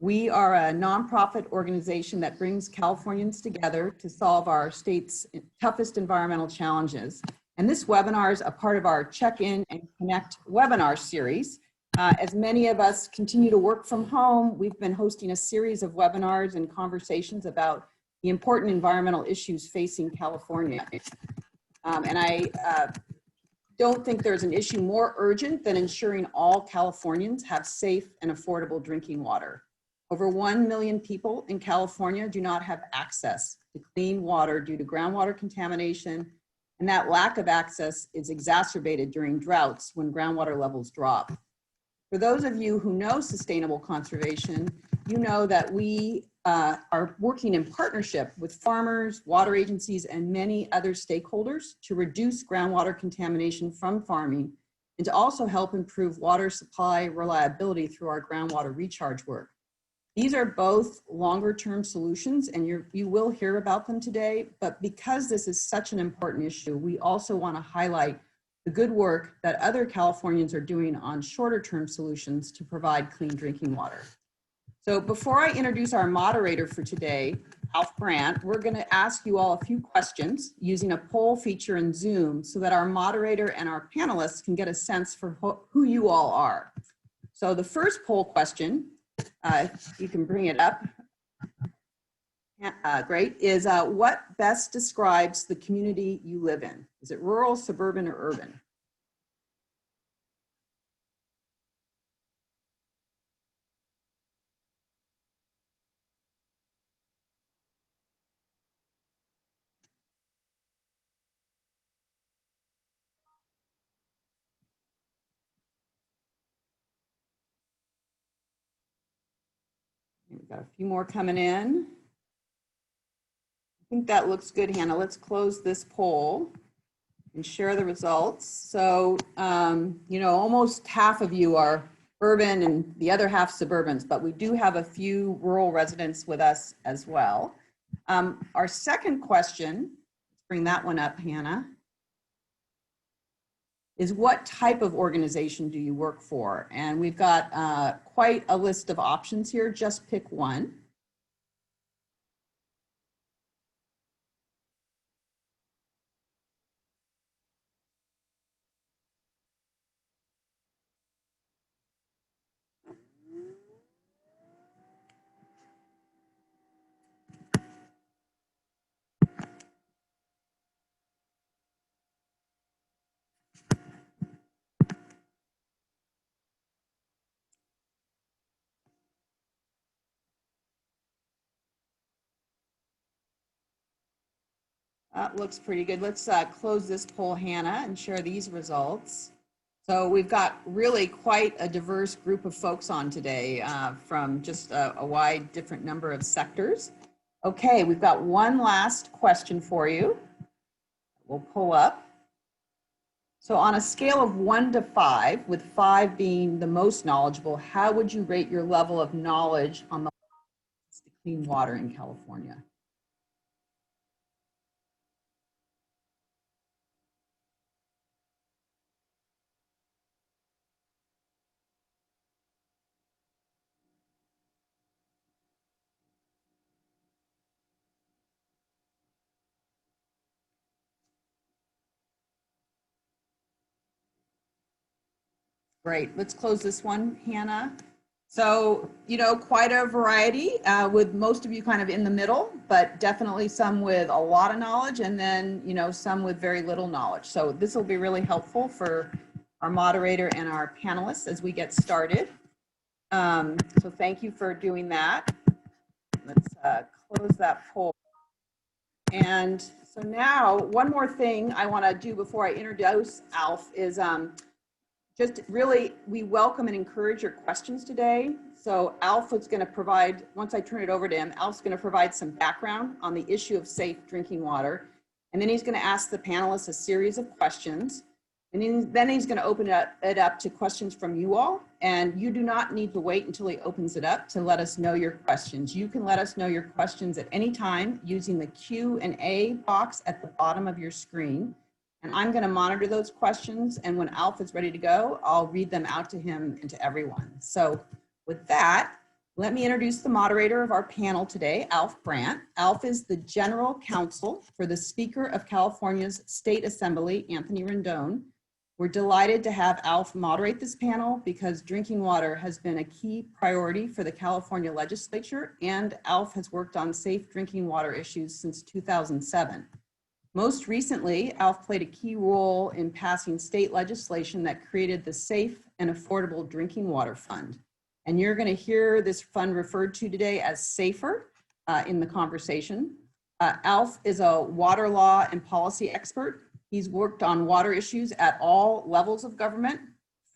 We are a nonprofit organization that brings Californians together to solve our state's toughest environmental challenges. And this webinar is a part of our Check-In and Connect webinar series. As many of us continue to work from home, we've been hosting a series of webinars and conversations about the important environmental issues facing California. And I don't think there's an issue more urgent than ensuring all Californians have safe and affordable drinking water. Over 1 million people in California do not have access to clean water due to groundwater contamination, and that lack of access is exacerbated during droughts when groundwater levels drop. For those of you who know sustainable conservation, you know that we are working in partnership with farmers, water agencies, and many other stakeholders to reduce groundwater contamination from farming and to also help improve water supply reliability through our groundwater recharge work. These are both longer-term solutions, and you will hear about them today, but because this is such an important issue, we also want to highlight the good work that other Californians are doing on shorter-term solutions to provide clean drinking water. So before I introduce our moderator for today, Alf Brandt, we're going to ask you all a few questions using a poll feature in Zoom so that our moderator and our panelists can get a sense for who you all are. So the first poll question, you can bring it up, great, is what best describes the community you live in? Is it rural, suburban, or urban? We've got a few more coming in. I think that looks good, Hannah. Let's close this poll and share the results. So, you know, almost half of you are urban and the other half suburbans, but we do have a few rural residents with us as well. Our second question, let's bring that one up, Hannah, is what type of organization do you work for? And we've got quite a list of options here. Just pick one. That looks pretty good. Let's close this poll, Hannah, and share these results. So we've got really quite a diverse group of folks on today from just a wide different number of sectors. Okay, we've got one last question for you. We'll pull up. So on a scale of 1 to 5, with 5 being the most knowledgeable, how would you rate your level of knowledge on the clean water in California? Great, let's close this one, Hannah. So, you know, quite a variety with most of you kind of in the middle, but definitely some with a lot of knowledge and then, you know, some with very little knowledge. So this will be really helpful for our moderator and our panelists as we get started. So thank you for doing that. Let's close that poll. And so now one more thing I want to do before I introduce Alf is just really, we welcome and encourage your questions today. So Alf is going to provide, once I turn it over to him, Alf's going to provide some background on the issue of safe drinking water. And then he's going to ask the panelists a series of questions. And then he's going to open it up to questions from you all. And you do not need to wait until he opens it up to let us know your questions. You can let us know your questions at any time using the Q&A box at the bottom of your screen. And I'm going to monitor those questions. And when Alf is ready to go, I'll read them out to him and to everyone. So With that, let me introduce the moderator of our panel today, Alf Brandt. Alf is the General Counsel for the Speaker of California's State Assembly, Anthony Rendon. We're delighted to have Alf moderate this panel because drinking water has been a key priority for the California legislature, and Alf has worked on safe drinking water issues since 2007. Most recently, Alf played a key role in passing state legislation that created the Safe and Affordable Drinking Water Fund. And you're going to hear this fund referred to today as SAFER in the conversation. Alf is a water law and policy expert. He's worked on water issues at all levels of government,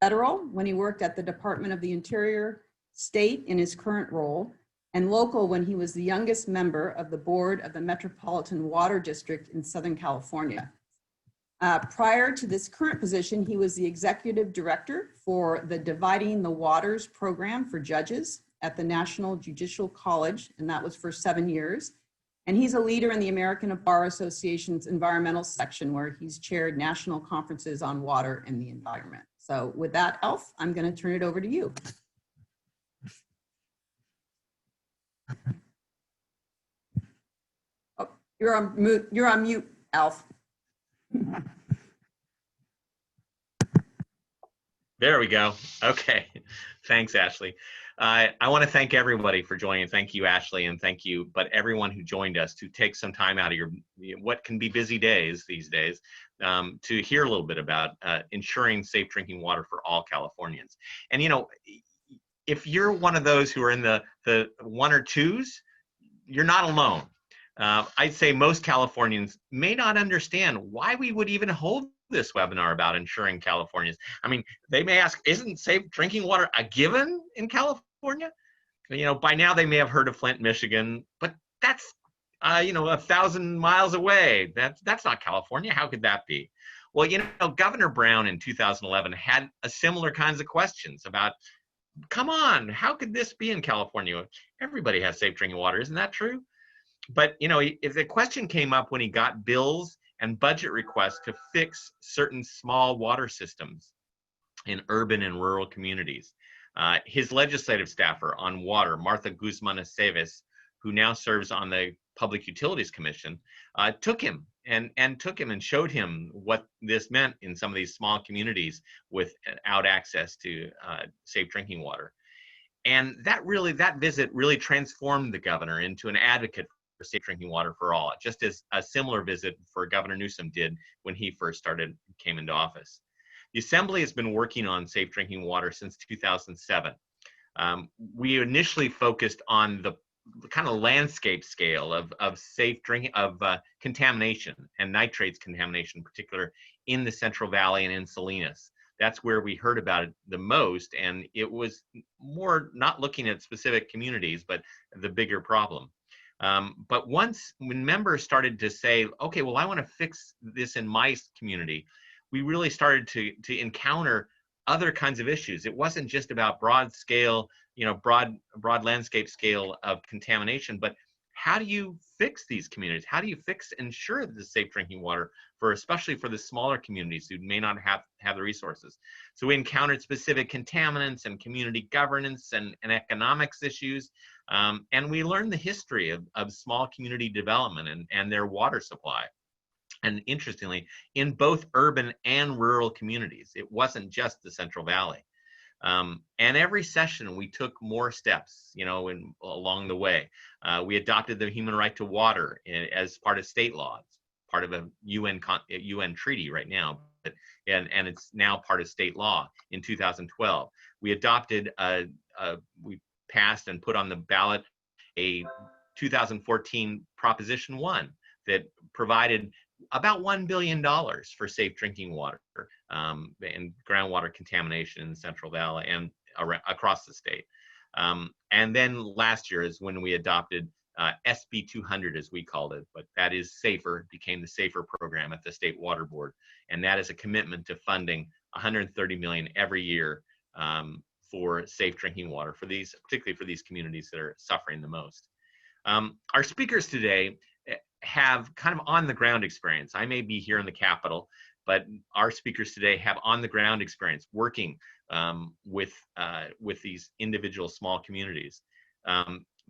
federal, when he worked at the Department of the Interior, state in his current role, and local when he was the youngest member of the board of the Metropolitan Water District in Southern California. Prior to this current position, he was the executive director for the Dividing the Waters program for judges at the National Judicial College, and that was for 7 years. And he's a leader in the American Bar Association's environmental section, where he's chaired national conferences on water and the environment. So with that, Alf, I'm going to turn it over to you. Oh, you're on mute, Alf. There we go. Okay. Thanks, Ashley. I want to thank everybody for joining. Thank you, Ashley, and thank you, but everyone who joined us to take some time out of your, what can be busy days these days, to hear a little bit about ensuring safe drinking water for all Californians. And, you know, if you're one of those who are in the one or twos, you're not alone. I'd say most Californians may not understand why we would even hold this webinar about ensuring Californians. I mean, they may ask, isn't safe drinking water a given in California? You know, by now they may have heard of Flint, Michigan, but that's, you know, 1,000 miles away. That's not California. How could that be? Well, you know, Governor Brown in 2011 had a similar kinds of questions about, come on, how could this be in California? Everybody has safe drinking water. Isn't that true? But, you know, if the question came up when he got bills and budget requests to fix certain small water systems in urban and rural communities. His legislative staffer on water, Martha Guzman Aceves, who now serves on the Public Utilities Commission, took him and showed him what this meant in some of these small communities without access to safe drinking water. And that visit really transformed the governor into an advocate for safe drinking water for all, just as a similar visit for Governor Newsom did when he first came into office. The Assembly has been working on safe drinking water since 2007. We initially focused on the kind of landscape scale of safe drinking, of contamination and nitrates contamination, in particular in the Central Valley and in Salinas. That's where we heard about it the most, and it was more not looking at specific communities, but the bigger problem. But when members started to say, okay, well, I want to fix this in my community, we really started to encounter other kinds of issues. It wasn't just about broad scale, you know, broad landscape scale of contamination, but how do you fix these communities? How do you ensure the safe drinking water especially for the smaller communities who may not have the resources? So we encountered specific contaminants and community governance and economics issues. And we learned the history of small community development and their water supply. And interestingly, in both urban and rural communities, it wasn't just the Central Valley. And every session we took more steps, you know, along the way. We adopted the human right to water as part of state law. It's part of a UN treaty right now, and it's now part of state law in 2012. We adopted, we passed and put on the ballot a 2014 Proposition 1 that provided about $1 billion for safe drinking water and groundwater contamination in the Central Valley and across the state. And then last year is when we adopted SB 200, as we called it, but that is SAFER, became the SAFER program at the State Water Board. And that is a commitment to funding $130 million every year for safe drinking water, particularly for these communities that are suffering the most. Our speakers today have kind of on the ground experience. I may be here in the Capitol, but our speakers today have on the ground experience working with these individual small communities.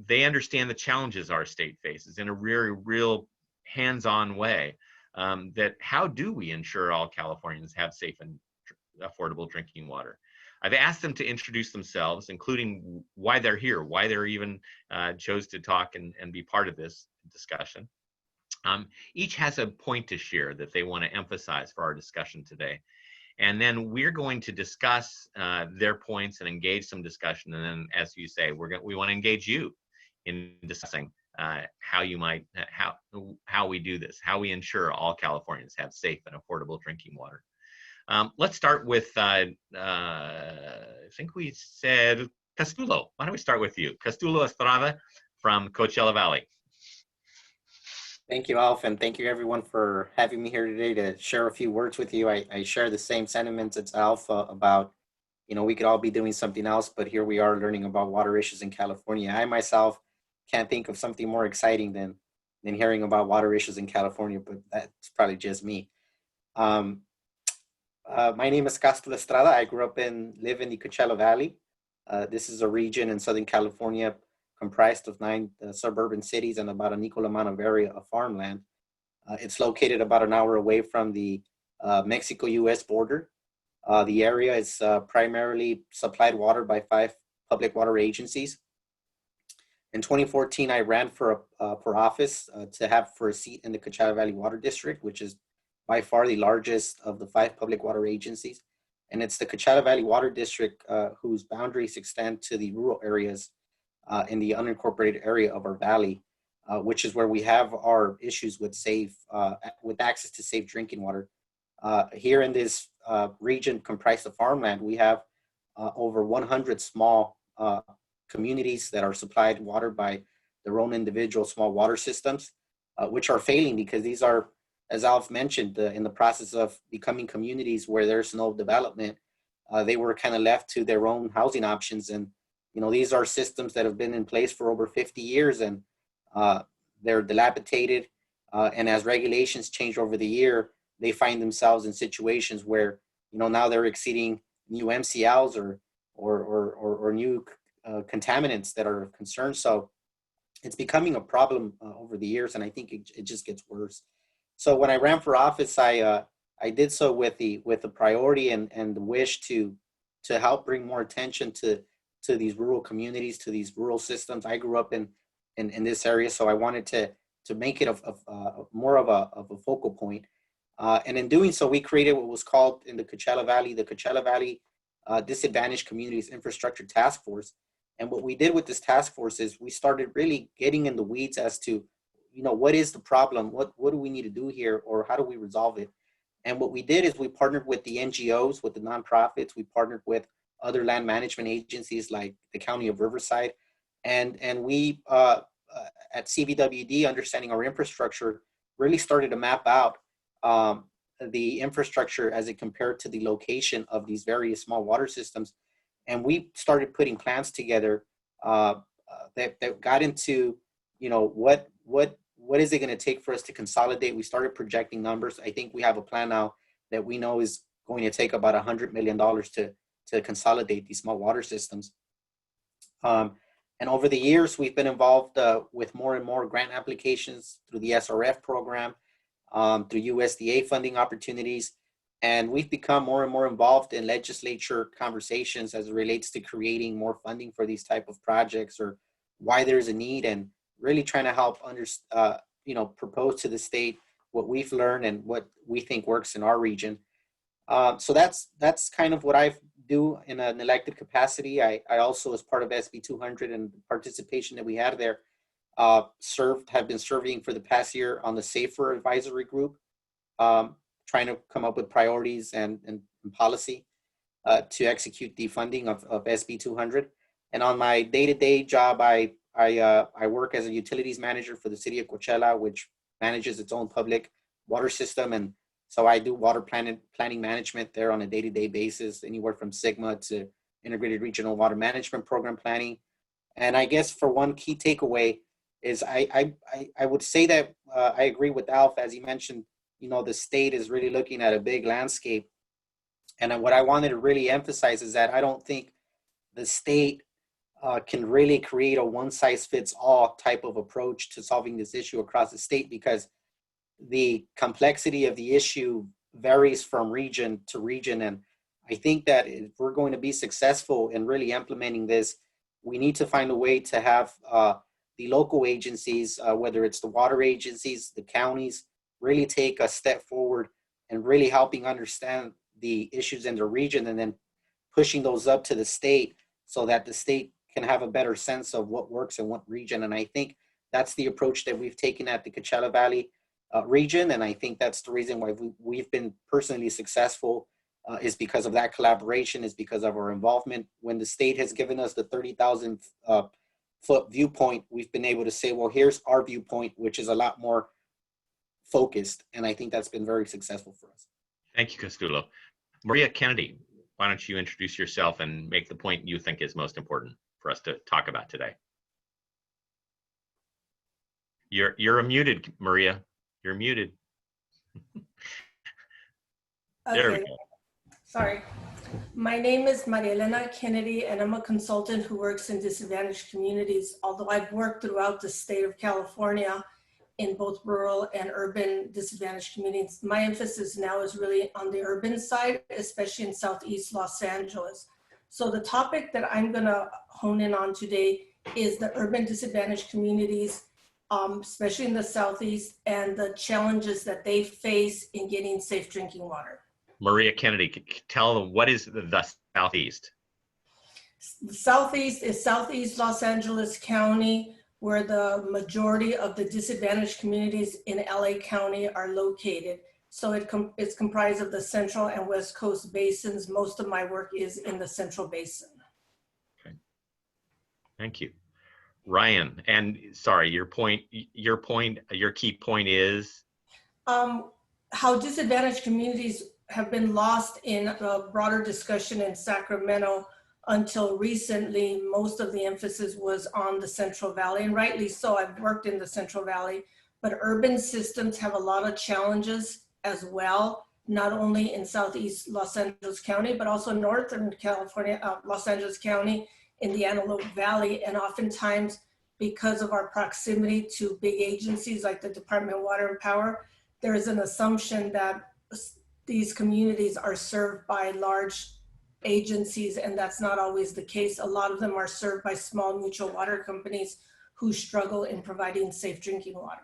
They understand the challenges our state faces in a real hands-on way. That how do we ensure all Californians have safe and affordable drinking water? I've asked them to introduce themselves, including why they're here, why they're even chose to talk and be part of this discussion. Each has a point to share that they want to emphasize for our discussion today. And then we're going to discuss their points and engage some discussion. And then, as you say, we want to engage you in discussing how you might, how we do this, how we ensure all Californians have safe and affordable drinking water. Let's start with, I think we said Castulo. Why don't we start with you? Castulo Estrada from Coachella Valley. Thank you, Alf, and thank you everyone for having me here today to share a few words with you. I share the same sentiments as Alf about, we could all be doing something else, but here we are learning about water issues in California. I myself can't think of something more exciting than hearing about water issues in California, but that's probably just me. My name is Castulo Estrada. I live in the Coachella Valley. This is a region in Southern California comprised of 9 suburban cities and about an equal amount of area of farmland. It's located about an hour away from the Mexico-U.S. border. The area is primarily supplied water by 5 public water agencies. In 2014, I ran for office to have for a seat in the Coachella Valley Water District, which is by far the largest of the 5 public water agencies. And it's the Coachella Valley Water District whose boundaries extend to the rural areas in the unincorporated area of our valley, which is where we have our issues with access to safe drinking water. Here in this region comprised of farmland, we have over 100 small communities that are supplied water by their own individual small water systems, which are failing because these are, as Alf mentioned, in the process of becoming communities where there's no development. They were kind of left to their own housing options, and these are systems that have been in place for over 50 years, and they're dilapidated. And as regulations change over the year, they find themselves in situations where, now they're exceeding new MCLs or new contaminants that are of concern. So it's becoming a problem over the years, and I think it just gets worse. So when I ran for office, I did so with the priority and the wish to help bring more attention to these rural communities, to these rural systems. I grew up in this area, so I wanted to make it more of a focal point. And in doing so, we created what was called in the Coachella Valley Disadvantaged Communities Infrastructure Task Force. And what we did with this task force is we started really getting in the weeds as to, what is the problem? What do we need to do here, or how do we resolve it? And what we did is we partnered with the NGOs, with the nonprofits. We partnered with other land management agencies like the County of Riverside. And we, at CVWD, understanding our infrastructure, really started to map out the infrastructure as it compared to the location of these various small water systems. And we started putting plans together that got into, what is it going to take for us to consolidate? We started projecting numbers. I think we have a plan now that we know is going to take about $100 million to consolidate these small water systems. And over the years, we've been involved with more and more grant applications through the SRF program, through USDA funding opportunities. And we've become more and more involved in legislature conversations as it relates to creating more funding for these type of projects, or why there's a need, and really trying to help propose to the state what we've learned and what we think works in our region. So that's kind of what I do in an elected capacity. I also, as part of SB 200 and the participation that we had there, have been serving for the past year on the SAFER advisory group, trying to come up with priorities and policy to execute the funding of SB 200. And on my day-to-day job, I work as a utilities manager for the city of Coachella, which manages its own public water system. And so I do water planning management there on a day-to-day basis, anywhere from SIGMA to integrated regional water management program planning. And I guess for one key takeaway is I would say that I agree with Alf, as he mentioned, the state is really looking at a big landscape. And what I wanted to really emphasize is that I don't think the state can really create a one-size-fits-all type of approach to solving this issue across the state, because the complexity of the issue varies from region to region. And I think that if we're going to be successful in really implementing this, we need to find a way to have the local agencies, whether it's the water agencies, the counties, really take a step forward and really helping understand the issues in the region, and then pushing those up to the state so that the state can have a better sense of what works in what region. And I think that's the approach that we've taken at the Coachella Valley region. And I think that's the reason why we've been personally successful, is because of that collaboration, is because of our involvement. When the state has given us the 30,000 foot viewpoint, we've been able to say, well, here's our viewpoint, which is a lot more focused. And I think that's been very successful for us. Thank you, Castulo. Maria Kennedy, why don't you introduce yourself and make the point you think is most important for us to talk about today? You're muted, Maria. You're muted. There we Okay, go. sorry. My name is Maria Elena Kennedy, and I'm a consultant who works in disadvantaged communities. Although I've worked throughout the state of California in both rural and urban disadvantaged communities, my emphasis now is really on the urban side, especially in Southeast Los Angeles. So the topic that I'm gonna hone in on today is the urban disadvantaged communities, especially in the Southeast, and the challenges that they face in getting safe drinking water. Maria Kennedy, tell them, what is the Southeast? The Southeast is Southeast Los Angeles County, where the majority of the disadvantaged communities in LA County are located. So it's comprised of the Central and West Coast basins. Most of my work is in the Central Basin. Okay. Thank you. Ryan, and sorry, your key point is? How disadvantaged communities have been lost in a broader discussion in Sacramento. Until recently, most of the emphasis was on the Central Valley, and rightly so. I've worked in the Central Valley, but urban systems have a lot of challenges as well, not only in Southeast Los Angeles County, but also Northern California, Los Angeles County in the Antelope Valley. And oftentimes, because of our proximity to big agencies like the Department of Water and Power, there is an assumption that these communities are served by large agencies, and that's not always the case. A lot of them are served by small mutual water companies who struggle in providing safe drinking water.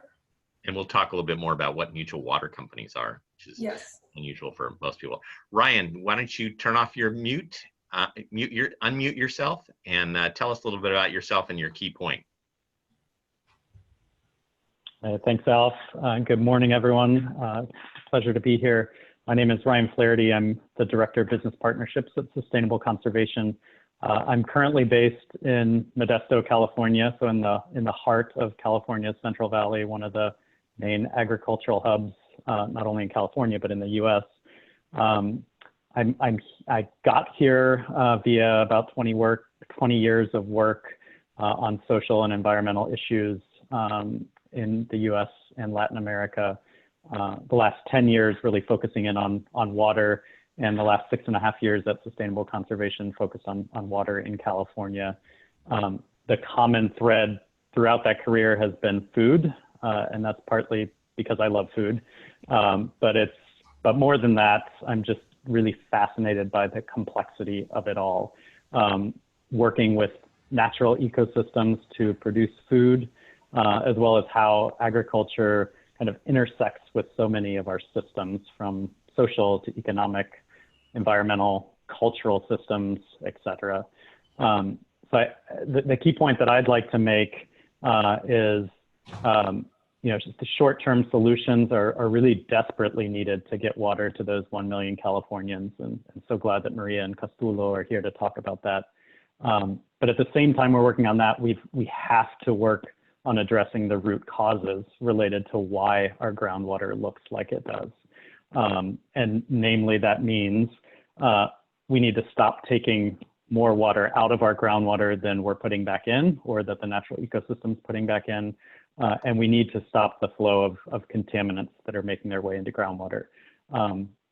And we'll talk a little bit more about what mutual water companies are, which is Yes. unusual for most people. Ryan, why don't you turn off your unmute yourself and tell us a little bit about yourself and your key point. Thanks, Alf. Good morning, everyone. Pleasure to be here. My name is Ryan Flaherty. I'm the Director of Business Partnerships at Sustainable Conservation. I'm currently based in Modesto, California, so in the heart of California's Central Valley, one of the main agricultural hubs, not only in California, but in the US. I got here via about 20 years of work on social and environmental issues in the US and Latin America. The last 10 years really focusing in on water, and the last 6.5 years at Sustainable Conservation focused on water in California. The common thread throughout that career has been food, and that's partly because I love food. But more than that, I'm just really fascinated by the complexity of it all. Working with natural ecosystems to produce food, as well as how agriculture kind of intersects with so many of our systems, from social to economic, environmental, cultural systems, et cetera. The key point that I'd like to make is, just the short-term solutions are really desperately needed to get water to those 1 million Californians. And I'm so glad that Maria and Castulo are here to talk about that. But at the same time we're working on that, we have to work on addressing the root causes related to why our groundwater looks like it does. And namely, that means we need to stop taking more water out of our groundwater than we're putting back in, or that the natural ecosystem's putting back in. and we need to stop the flow of contaminants that are making their way into groundwater.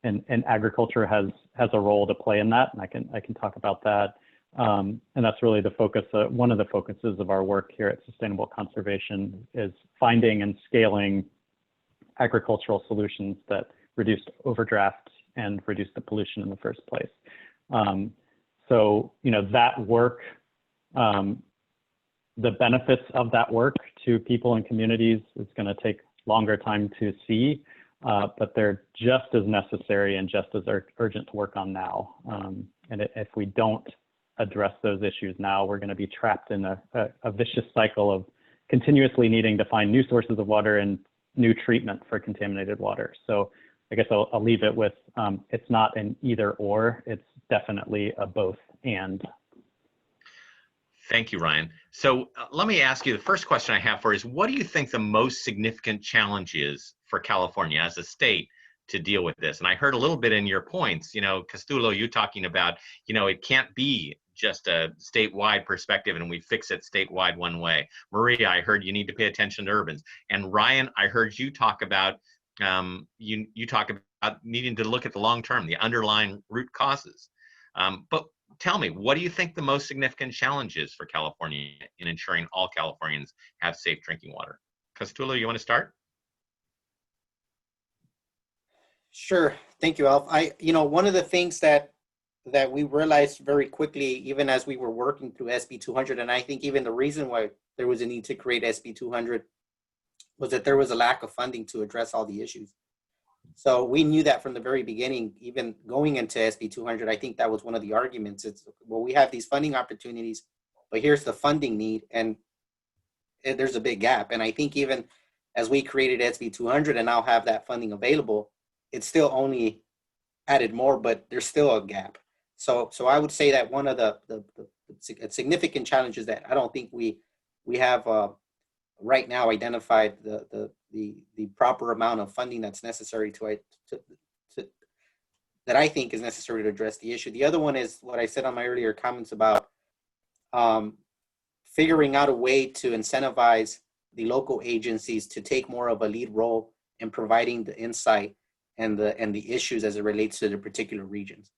And agriculture has a role to play in that, and I can talk about that. And that's really the focus. One of the focuses of our work here at Sustainable Conservation is finding and scaling agricultural solutions that reduce overdraft and reduce the pollution in the first place. So, that work, the benefits of that work to people and communities is going to take longer time to see, but they're just as necessary and just as urgent to work on now. And if we don't address those issues now, we're going to be trapped in a vicious cycle of continuously needing to find new sources of water and new treatment for contaminated water. So I guess I'll leave it with, it's not an either or, it's definitely a both and. Thank you, Ryan. So let me ask you, the first question I have for you is, what do you think the most significant challenge is for California as a state to deal with this? And I heard a little bit in your points, Castulo, you talking about, it can't be just a statewide perspective and we fix it statewide one way. Maria, I heard you need to pay attention to urbans. And Ryan, I heard you talk about, you talk about needing to look at the long term, the underlying root causes. But tell me, what do you think the most significant challenge is for California in ensuring all Californians have safe drinking water? Castulo, you want to start? Sure. Thank you, Alf. One of the things that we realized very quickly, even as we were working through SB 200, and I think even the reason why there was a need to create SB 200 was that there was a lack of funding to address all the issues. So we knew that from the very beginning, even going into SB 200, I think that was one of the arguments. It's, well, we have these funding opportunities, but here's the funding need, and there's a big gap. And I think even as we created SB 200 and now have that funding available, it's still only added more, but there's still a gap. So I would say that one of the significant challenges that I don't think we have right now identified the proper amount of funding that's necessary that I think is necessary to address the issue. The other one is what I said on my earlier comments about figuring out a way to incentivize the local agencies to take more of a lead role in providing the insight and the issues as it relates to the particular regions.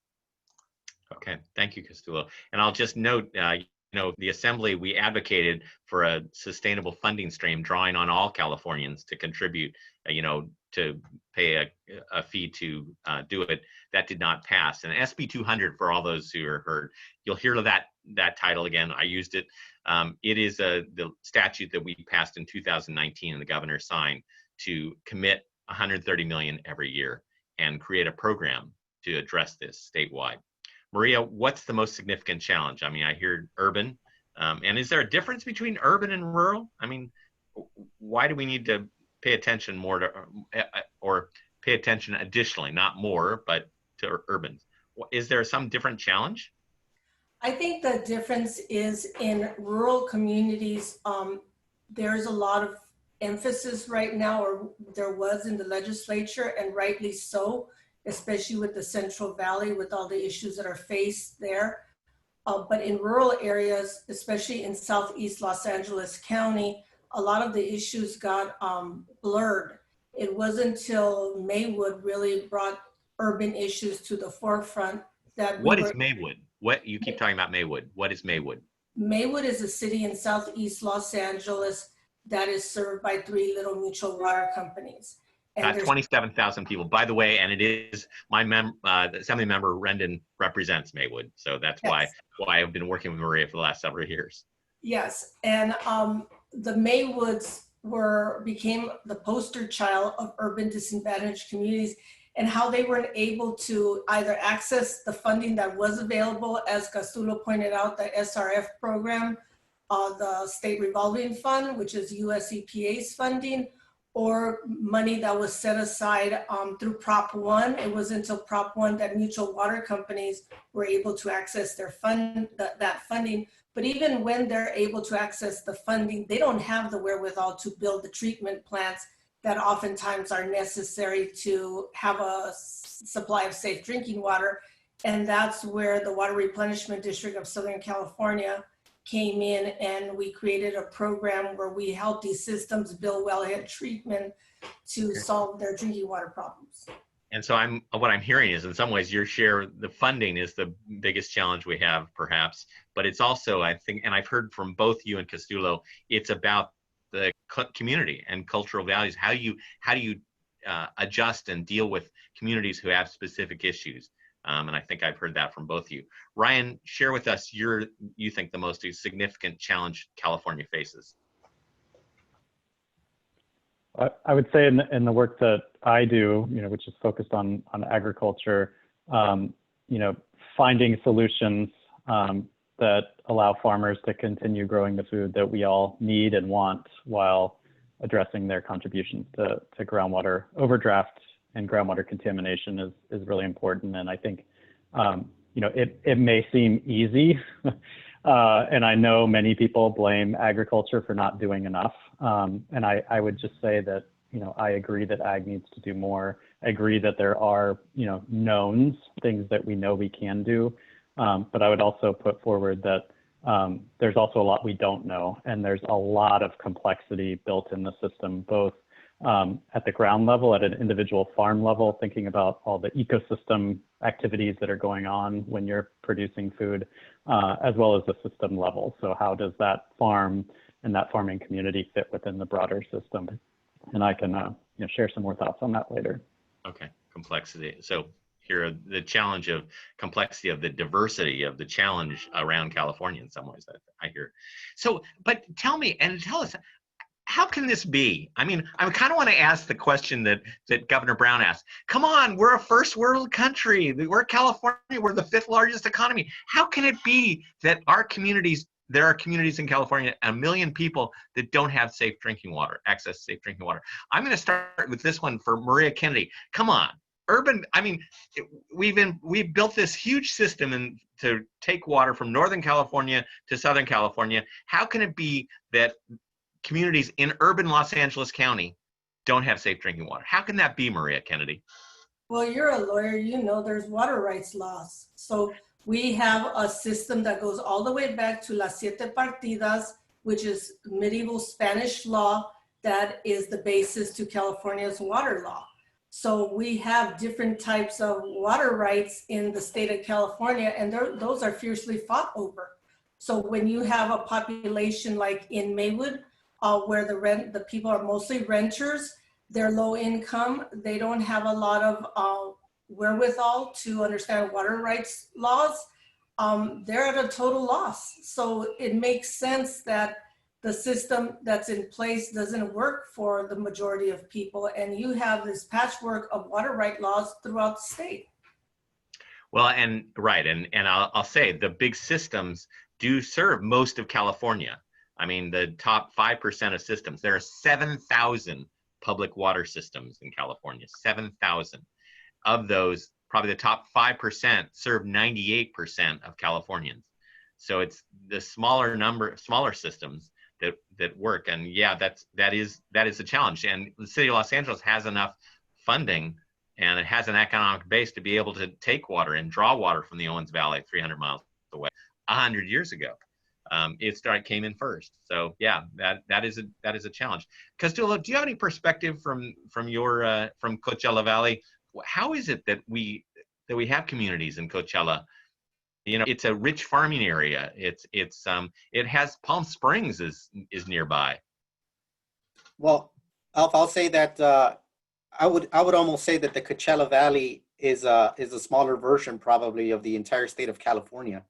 Okay, thank you, Castulo. And I'll just note, the Assembly, we advocated for a sustainable funding stream, drawing on all Californians to contribute, to pay a fee to do it. That did not pass. And SB 200, for all those who are heard, you'll hear that title again. I used it. It is the statute that we passed in 2019 and the governor signed to commit $130 million every year and create a program to address this statewide. Maria, what's the most significant challenge? I mean, I hear urban, and is there a difference between urban and rural? I mean, why do we need to pay attention more to, or pay attention additionally, not more, but to urbans? Is there some different challenge? I think the difference is in rural communities, there's a lot of emphasis right now, or there was in the legislature, and rightly so, especially with the Central Valley, with all the issues that are faced there. But in rural areas, especially in Southeast Los Angeles County, a lot of the issues got blurred. It wasn't until Maywood really brought urban issues to the forefront that What is Maywood? What, you keep talking about Maywood. What is Maywood? Maywood is a city in Southeast Los Angeles that is served by 3 little mutual water companies. About 27,000 people, by the way, and it is my Assembly member Rendon represents Maywood, so that's why I've been working with Maria for the last several years. Yes, and the Maywoods became the poster child of urban disadvantaged communities, and how they weren't able to either access the funding that was available, as Castulo pointed out, the SRF program, the State Revolving Fund, which is US EPA's funding, or money that was set aside through Prop 1. It was until Prop 1 that mutual water companies were able to access their that funding. But even when they're able to access the funding, they don't have the wherewithal to build the treatment plants that oftentimes are necessary to have a supply of safe drinking water. And that's where the Water Replenishment District of Southern California came in and we created a program where we helped these systems build wellhead treatment to solve their drinking water problems. And so what I'm hearing is, in some ways, your share, the funding is the biggest challenge we have, perhaps. But it's also, I think, and I've heard from both you and Castulo, it's about the community and cultural values. How do you adjust and deal with communities who have specific issues? And I think I've heard that from both of you. Ryan, share with us you think the most significant challenge California faces. I would say in the work that I do, which is focused on agriculture, finding solutions that allow farmers to continue growing the food that we all need and want while addressing their contributions to groundwater overdraft and groundwater contamination is really important. And I think, it may seem easy, and I know many people blame agriculture for not doing enough. And I would just say that, I agree that ag needs to do more. I agree that there are, knowns, things that we know we can do. But I would also put forward that there's also a lot we don't know. And there's a lot of complexity built in the system, both at the ground level, at an individual farm level, thinking about all the ecosystem activities that are going on when you're producing food, as well as the system level. So how does that farm and that farming community fit within the broader system? And I can share some more thoughts on that later. Okay, complexity. So here, the challenge of complexity, of the diversity of the challenge around California in some ways, I hear. So, but tell us, how can this be? I mean, I kind of want to ask the question that Governor Brown asked. Come on, we're a first world country. We're California. We're the 5th largest economy. How can it be that there are communities in California, 1 million people that don't have access to safe drinking water? I'm going to start with this one for Maria Kennedy. Come on. We've built this huge system to take water from Northern California to Southern California. How can it be that communities in urban Los Angeles County don't have safe drinking water? How can that be, Maria Kennedy? Well, you're a lawyer, there's water rights laws. So we have a system that goes all the way back to Las Siete Partidas, which is medieval Spanish law that is the basis to California's water law. So we have different types of water rights in the state of California, and those are fiercely fought over. So when you have a population like in Maywood, where the people are mostly renters, they're low income, they don't have a lot of wherewithal to understand water rights laws, they're at a total loss. So it makes sense that the system that's in place doesn't work for the majority of people, and you have this patchwork of water right laws throughout the state. Well, and I'll say the big systems do serve most of California. I mean, the top 5% of systems. There are 7,000 public water systems in California, 7,000. Of those, probably the top 5% serve 98% of Californians. So it's the smaller systems that work. And yeah, that is a challenge. And the city of Los Angeles has enough funding and it has an economic base to be able to take water and draw water from the Owens Valley 300 miles away 100 years ago. It came in first. So yeah, that is a challenge. Castulo, do you have any perspective from Coachella Valley? How is it that we have communities in Coachella? It's a rich farming area. It has Palm Springs is nearby. Well, Alf, I'll say that I would almost say that the Coachella Valley is a smaller version probably of the entire state of California,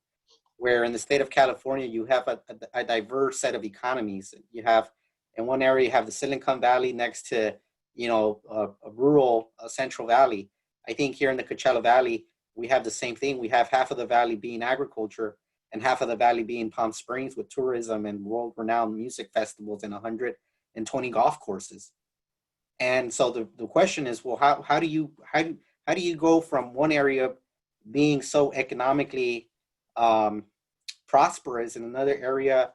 where in the state of California you have a diverse set of economies. You have, in one area, you have the Silicon Valley next to a rural Central Valley. I think here in the Coachella Valley we have the same thing. We have half of the valley being agriculture and half of the valley being Palm Springs with tourism and world-renowned music festivals and 120 golf courses. And so the question is, well, how do you go from one area being so economically prosperous and another area,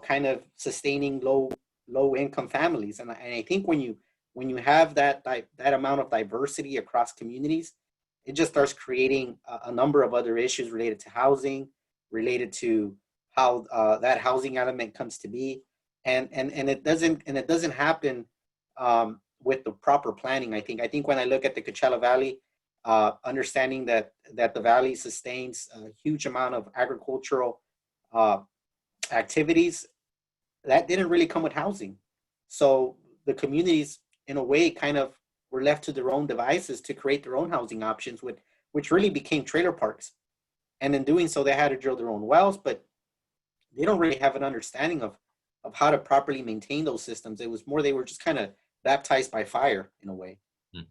kind of sustaining low income families? And I think when you have that amount of diversity across communities, it just starts creating a number of other issues related to housing, related to how that housing element comes to be, and it doesn't happen with the proper planning. I think when I look at the Coachella Valley, understanding that the valley sustains a huge amount of agricultural activities, that didn't really come with housing. So the communities, in a way, kind of were left to their own devices to create their own housing options, which really became trailer parks. And in doing so, they had to drill their own wells, but they don't really have an understanding of how to properly maintain those systems. It was more they were just kind of baptized by fire in a way.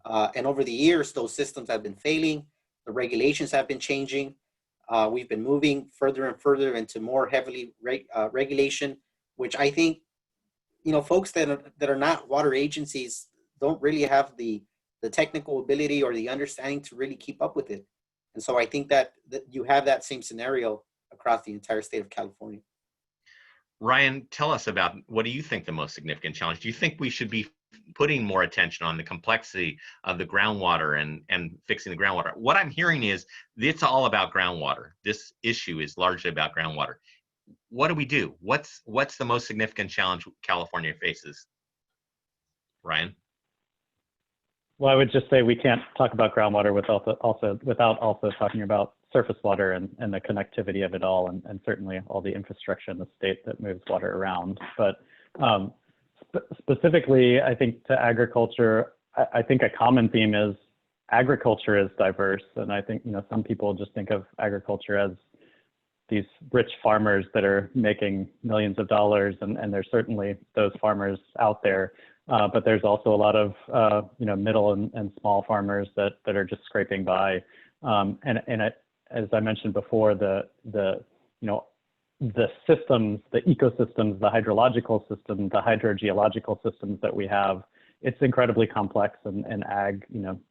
And over the years, those systems have been failing. The regulations have been changing. We've been moving further and further into more heavily regulation, which I think, folks that are not water agencies don't really have the technical ability or the understanding to really keep up with it. And so I think that you have that same scenario across the entire state of California. Ryan, tell us about, what do you think the most significant challenge? Do you think we should be putting more attention on the complexity of the groundwater and fixing the groundwater? What I'm hearing is it's all about groundwater. This issue is largely about groundwater. What do we do? What's the most significant challenge California faces? Ryan? Well, I would just say we can't talk about groundwater without also talking about surface water and the connectivity of it all, and certainly all the infrastructure in the state that moves water around. But specifically, I think to agriculture, I think a common theme is agriculture is diverse. And I think, some people just think of agriculture as these rich farmers that are making millions of dollars, and there's certainly those farmers out there. But there's also a lot of, middle and small farmers that are just scraping by. As I mentioned before, the systems, the ecosystems, the hydrological systems, the hydrogeological systems that we have, it's incredibly complex, and ag,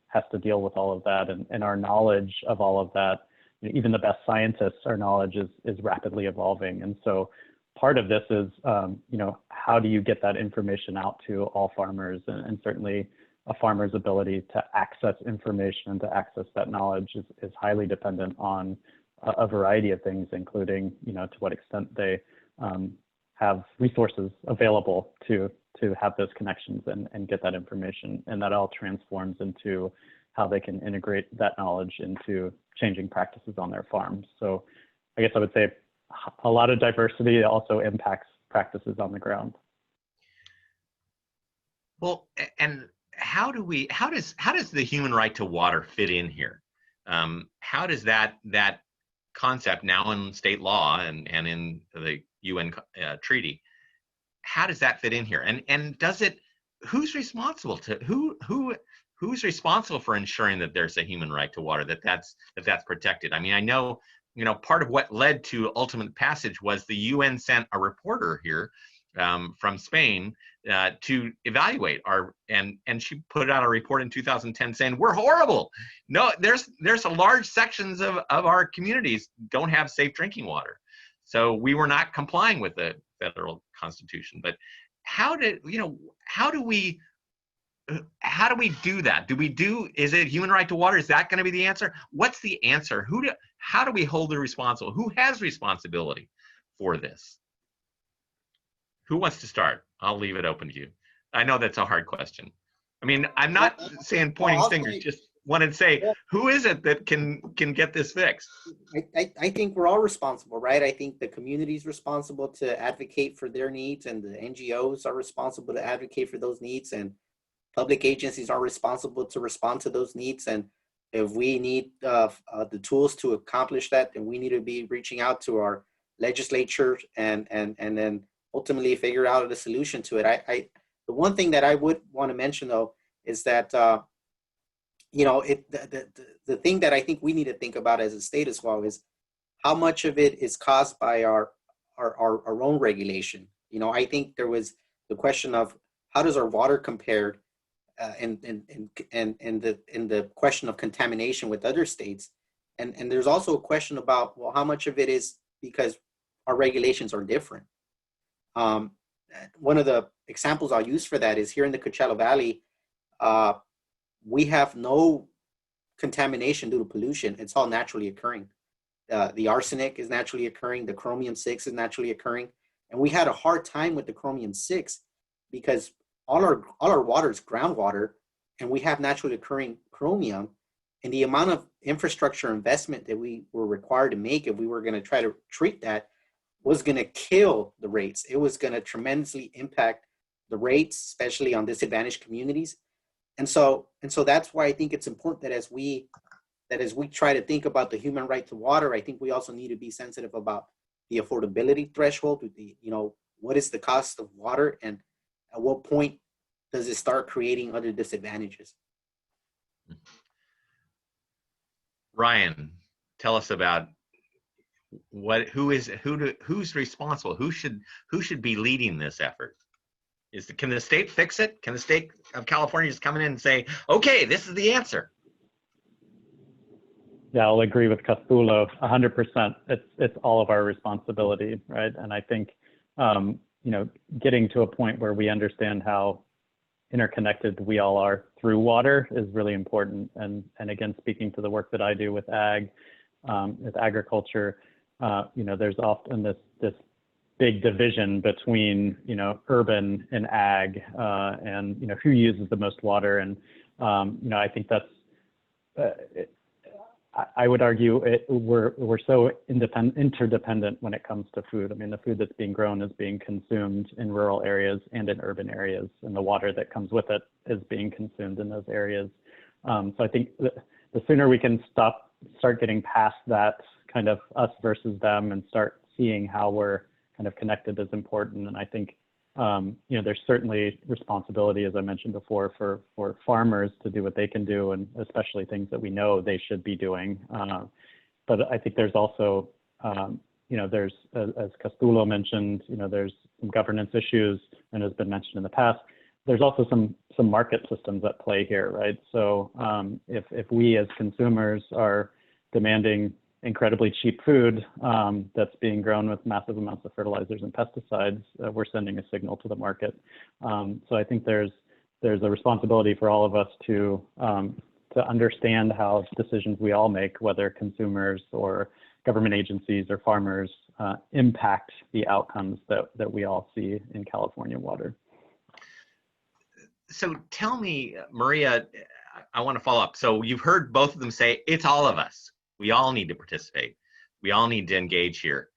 has to deal with all of that. And our knowledge of all of that, even the best scientists, our knowledge is rapidly evolving. And so part of this is, how do you get that information out to all farmers? And certainly a farmer's ability to access information and to access that knowledge is highly dependent on a variety of things, including, to what extent they have resources available to have those connections and get that information. And that all transforms into how they can integrate that knowledge into changing practices on their farms. So I guess I would say a lot of diversity also impacts practices on the ground. Well, and how does the human right to water fit in here? How does that concept, now in state law and in the UN treaty, how does that fit in here? And does it, who's responsible for ensuring that there's a human right to water, that's protected? I mean, I know, part of what led to ultimate passage was the UN sent a reporter here from Spain to evaluate and she put out a report in 2010 saying, we're horrible. No, there's a large sections of our communities don't have safe drinking water. So we were not complying with the federal constitution. But how do we do that? Is it human right to water? Is that going to be the answer? What's the answer? How do we hold it responsible? Who has responsibility for this? Who wants to start? I'll leave it open to you. I know that's a hard question. I mean, I'm not saying pointing fingers, just wanted to say, who is it that can get this fixed? I think we're all responsible, right? I think the community is responsible to advocate for their needs, and the NGOs are responsible to advocate for those needs, and public agencies are responsible to respond to those needs. And if we need the tools to accomplish that, then we need to be reaching out to our legislature and then ultimately figure out a solution to it. The one thing that I would want to mention, though, is that the thing that I think we need to think about as a state as well is how much of it is caused by our own regulation. I think there was the question of how does our water compare in the question of contamination with other states, and there's also a question about, well, how much of it is because our regulations are different. One of the examples I'll use for that is here in the Coachella Valley, we have no contamination due to pollution. It's all naturally occurring. The arsenic is naturally occurring. The chromium-6 is naturally occurring. And we had a hard time with the chromium-6 because all our water is groundwater, and we have naturally occurring chromium. And the amount of infrastructure investment that we were required to make if we were going to try to treat that was going to kill the rates. It was going to tremendously impact the rates, especially on disadvantaged communities. And so that's why I think it's important that as we try to think about the human right to water, I think we also need to be sensitive about the affordability threshold, with the, what is the cost of water, and at what point does it start creating other disadvantages? Ryan, tell us about who's responsible? Who should be leading this effort? Can the state fix it? Can the state of California just come in and say, okay, this is the answer? Yeah, I'll agree with Castulo 100%. It's all of our responsibility, right? And I think, getting to a point where we understand how interconnected we all are through water is really important. And again, speaking to the work that I do with with agriculture, there's often this big division between, urban and ag, and, who uses the most water. And, I think that's, I would argue we're so interdependent when it comes to food. I mean, the food that's being grown is being consumed in rural areas and in urban areas, and the water that comes with it is being consumed in those areas. So I think the sooner we can start getting past that kind of us versus them and start seeing how we're kind of connected is important. And I think, there's certainly responsibility, as I mentioned before, for farmers to do what they can do, and especially things that we know they should be doing. But I think there's also, there's, as Castulo mentioned, there's some governance issues, and has been mentioned in the past. There's also some market systems at play here, right? So if we as consumers are demanding incredibly cheap food that's being grown with massive amounts of fertilizers and pesticides, we're sending a signal to the market. So I think there's a responsibility for all of us to understand how decisions we all make, whether consumers or government agencies or farmers, impact the outcomes that we all see in California water. So tell me, Maria, I want to follow up. So you've heard both of them say, it's all of us. We all need to participate. We all need to engage here.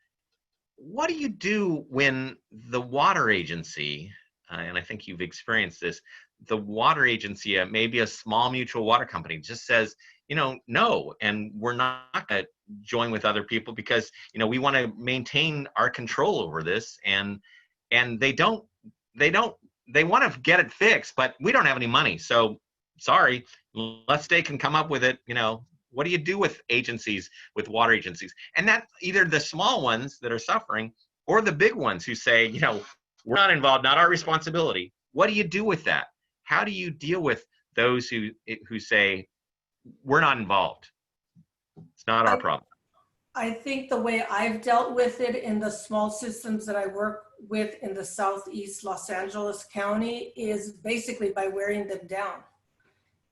What do you do when the water agency, and I think you've experienced this, the water agency, maybe a small mutual water company, just says, no, and we're not going to join with other people because, we want to maintain our control over this, and they want to get it fixed, but we don't have any money. So sorry, unless they can come up with it, what do you do with agencies, with water agencies? And that either the small ones that are suffering or the big ones who say, we're not involved, not our responsibility. What do you do with that? How do you deal with those who say, we're not involved? It's not our problem. I think the way I've dealt with it in the small systems that I work with in the Southeast Los Angeles County is basically by wearing them down.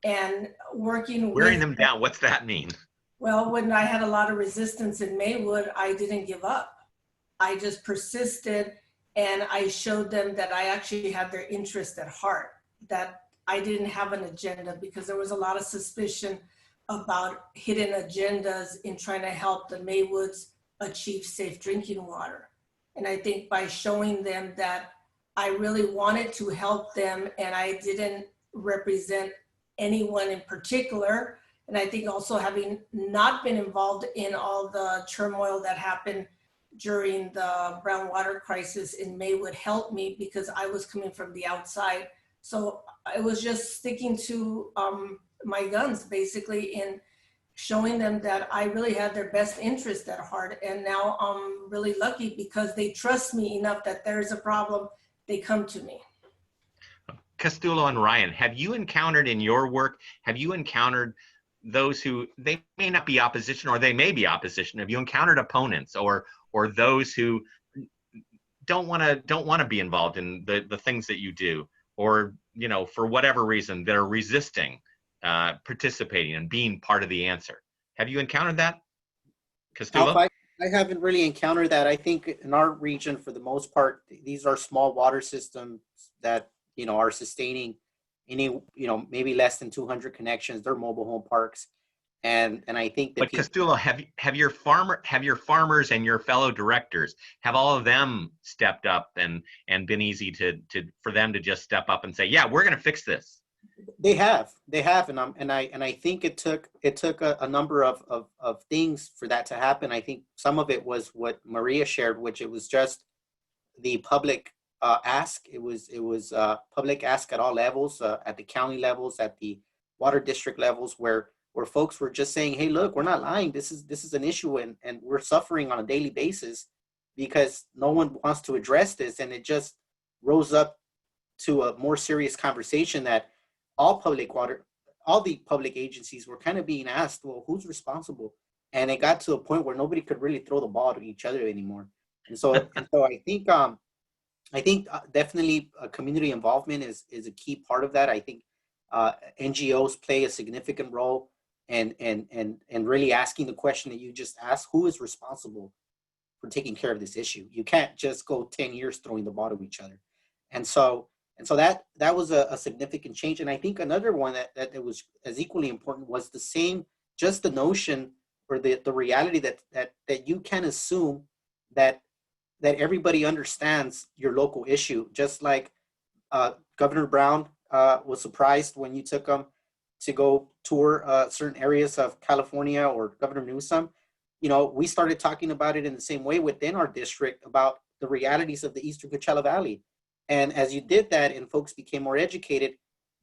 And wearing them down, what's that mean? Well, when I had a lot of resistance in Maywood, I didn't give up. I just persisted, and I showed them that I actually had their interest at heart, that I didn't have an agenda, because there was a lot of suspicion about hidden agendas in trying to help the Maywoods achieve safe drinking water. And I think by showing them that I really wanted to help them and I didn't represent anyone in particular, and I think also having not been involved in all the turmoil that happened during the brown water crisis in Maywood helped me, because I was coming from the outside. So I was just sticking to my guns, basically, in showing them that I really had their best interest at heart. And now I'm really lucky because they trust me enough that there's a problem, they come to me. Castulo and Ryan, have you encountered in your work, have you encountered those who, they may not be opposition or they may be opposition? Have you encountered opponents or those who don't want to be involved in the things that you do, or, for whatever reason, they're resisting participating and being part of the answer? Have you encountered that? Castulo? I haven't really encountered that. I think in our region, for the most part, these are small water systems that, are sustaining any, maybe less than 200 connections. They're mobile home parks. And I think that But people, Castulo, have your farmers and your fellow directors, have all of them stepped up and been easy for them to just step up and say, yeah, we're going to fix this? they have, and I think it took a number of things for that to happen. I think some of it was what Maria shared, which it was just the public ask. It was public ask at all levels, at the county levels, at the water district levels, where folks were just saying, hey, look, we're not lying. This is an issue, and we're suffering on a daily basis because no one wants to address this. And it just rose up to a more serious conversation that all the public agencies were kind of being asked, well, who's responsible? And it got to a point where nobody could really throw the ball to each other anymore. And so I think definitely community involvement is a key part of that. I think NGOs play a significant role, and really asking the question that you just asked: who is responsible for taking care of this issue? You can't just go 10 years throwing the ball to each other. And so that was a significant change. And I think another one that was as equally important was just the notion, or the reality that you can assume that everybody understands your local issue. Just like Governor Brown was surprised when you took him to go tour certain areas of California, or Governor Newsom, we started talking about it in the same way within our district about the realities of the Eastern Coachella Valley. And as you did that and folks became more educated,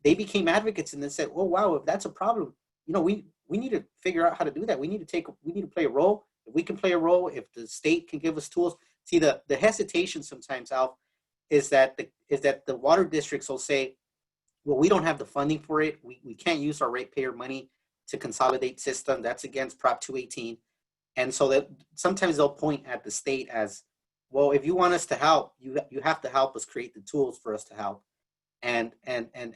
they became advocates and then said, oh, wow, if that's a problem, we need to figure out how to do that. We need to play a role. If we can play a role, if the state can give us tools. See, the hesitation sometimes, Alf, is that the water districts will say, well, we don't have the funding for it. We can't use our ratepayer money to consolidate system. That's against Prop 218. And so that sometimes they'll point at the state as, well, if you want us to help, you have to help us create the tools for us to help. And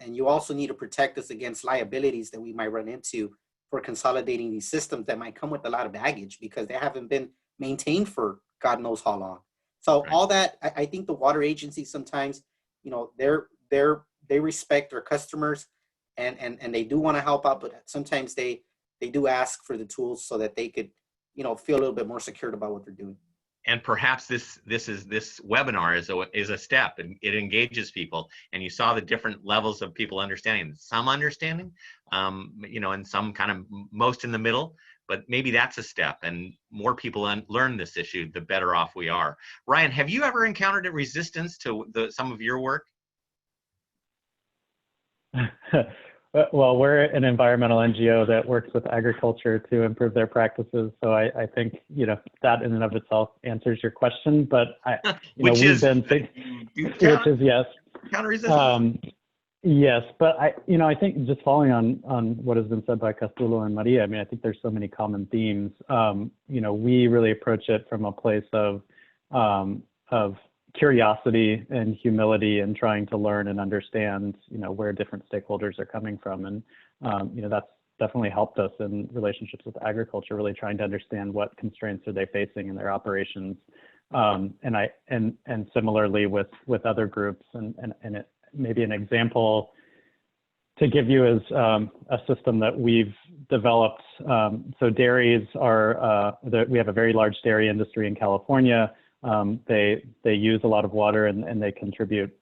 you also need to protect us against liabilities that we might run into for consolidating these systems that might come with a lot of baggage because they haven't been maintained for God knows how long. So Right. All that, I think the water agencies sometimes, they respect their customers and they do want to help out, but sometimes they do ask for the tools so that they could, feel a little bit more secured about what they're doing. And perhaps this webinar is a step, and it engages people, and you saw the different levels of people understanding. Some understanding, and some kind of most in the middle. But maybe that's a step, and more people learn this issue, the better off we are. Ryan, have you ever encountered a resistance to some of your work? Well, we're an environmental NGO that works with agriculture to improve their practices. So I think, that in and of itself answers your question, but Which is yes. Counter resistance. Yes, but I think just following on what has been said by Castulo and Maria, I think there's so many common themes. We really approach it from a place of curiosity and humility and trying to learn and understand, where different stakeholders are coming from. And, that's definitely helped us in relationships with agriculture, really trying to understand what constraints are they facing in their operations. And similarly with other groups and it, maybe an example to give you is a system that we've developed. So dairies we have a very large dairy industry in California. They use a lot of water and they contribute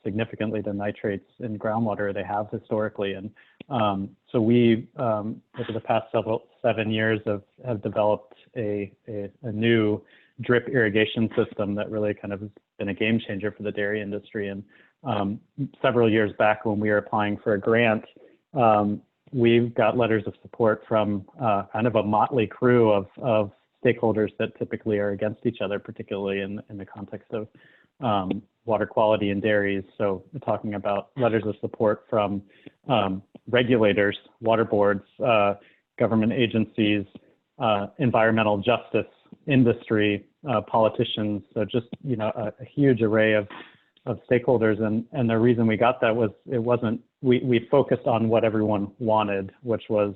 significantly to nitrates in groundwater. They have historically. And so we, over the past 7 years, have developed a new drip irrigation system that really kind of has been a game changer for the dairy industry. And several years back when we were applying for a grant, we got letters of support from kind of a motley crew of stakeholders that typically are against each other, particularly in the context of water quality in dairies. So we're talking about letters of support from regulators, water boards, government agencies, environmental justice, industry, politicians. So just, a huge array of stakeholders. And the reason we got that was we focused on what everyone wanted, which was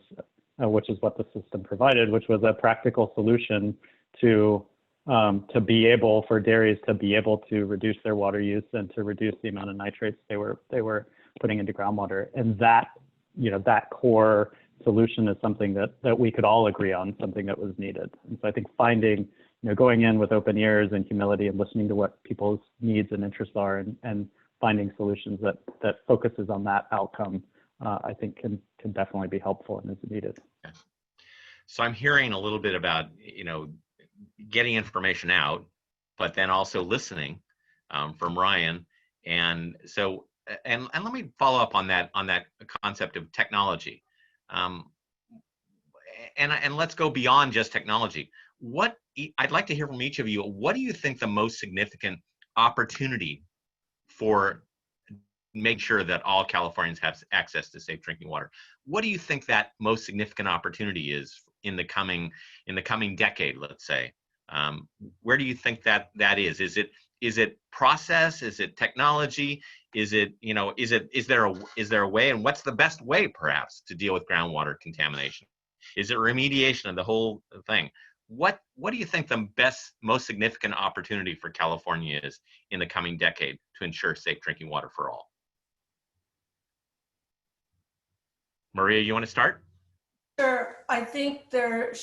which is what the system provided, which was a practical solution to be able for dairies to be able to reduce their water use and to reduce the amount of nitrates they were putting into groundwater. And that, that core solution is something that we could all agree on, something that was needed. And so I think finding, going in with open ears and humility and listening to what people's needs and interests are, and finding solutions that focuses on that outcome, I think can definitely be helpful and is needed. So I'm hearing a little bit about, getting information out, but then also listening from Ryan. And so, and let me follow up on that concept of technology. And let's go beyond just technology. I'd like to hear from each of you, what do you think the most significant opportunity for make sure that all Californians have access to safe drinking water? What do you think that most significant opportunity is in the coming decade, let's say? Where do you think that is? Is it process? Is it technology? Is there a way, and what's the best way perhaps to deal with groundwater contamination? Is it remediation of the whole thing? What do you think the most significant opportunity for California is in the coming decade to ensure safe drinking water for all? Maria, you want to start? Sure. I think there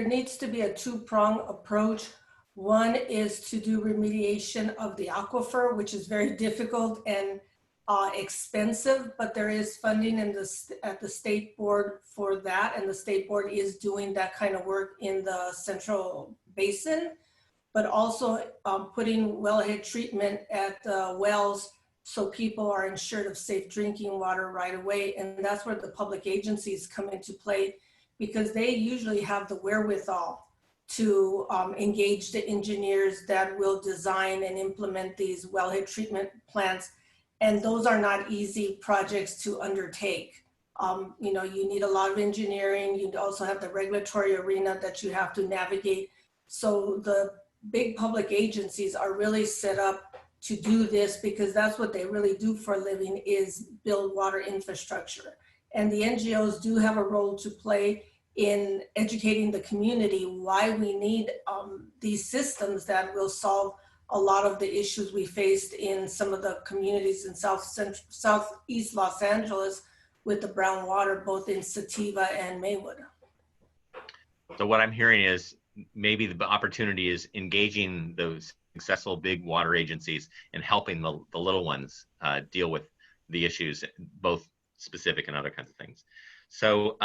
needs to be a two-pronged approach. One is to do remediation of the aquifer, which is very difficult and expensive, but there is funding at the state board for that, and the state board is doing that kind of work in the Central Basin, but also putting wellhead treatment at the wells so people are ensured of safe drinking water right away. And that's where the public agencies come into play, because they usually have the wherewithal to engage the engineers that will design and implement these wellhead treatment plants. And those are not easy projects to undertake. You need a lot of engineering. You also have the regulatory arena that you have to navigate. So the big public agencies are really set up to do this, because that's what they really do for a living, is build water infrastructure. And the NGOs do have a role to play in educating the community why we need these systems that will solve a lot of the issues we faced in some of the communities in southeast Los Angeles with the brown water, both in Sativa and Maywood. So what I'm hearing is maybe the opportunity is engaging those successful big water agencies and helping the little ones deal with the issues, both specific and other kinds of things. So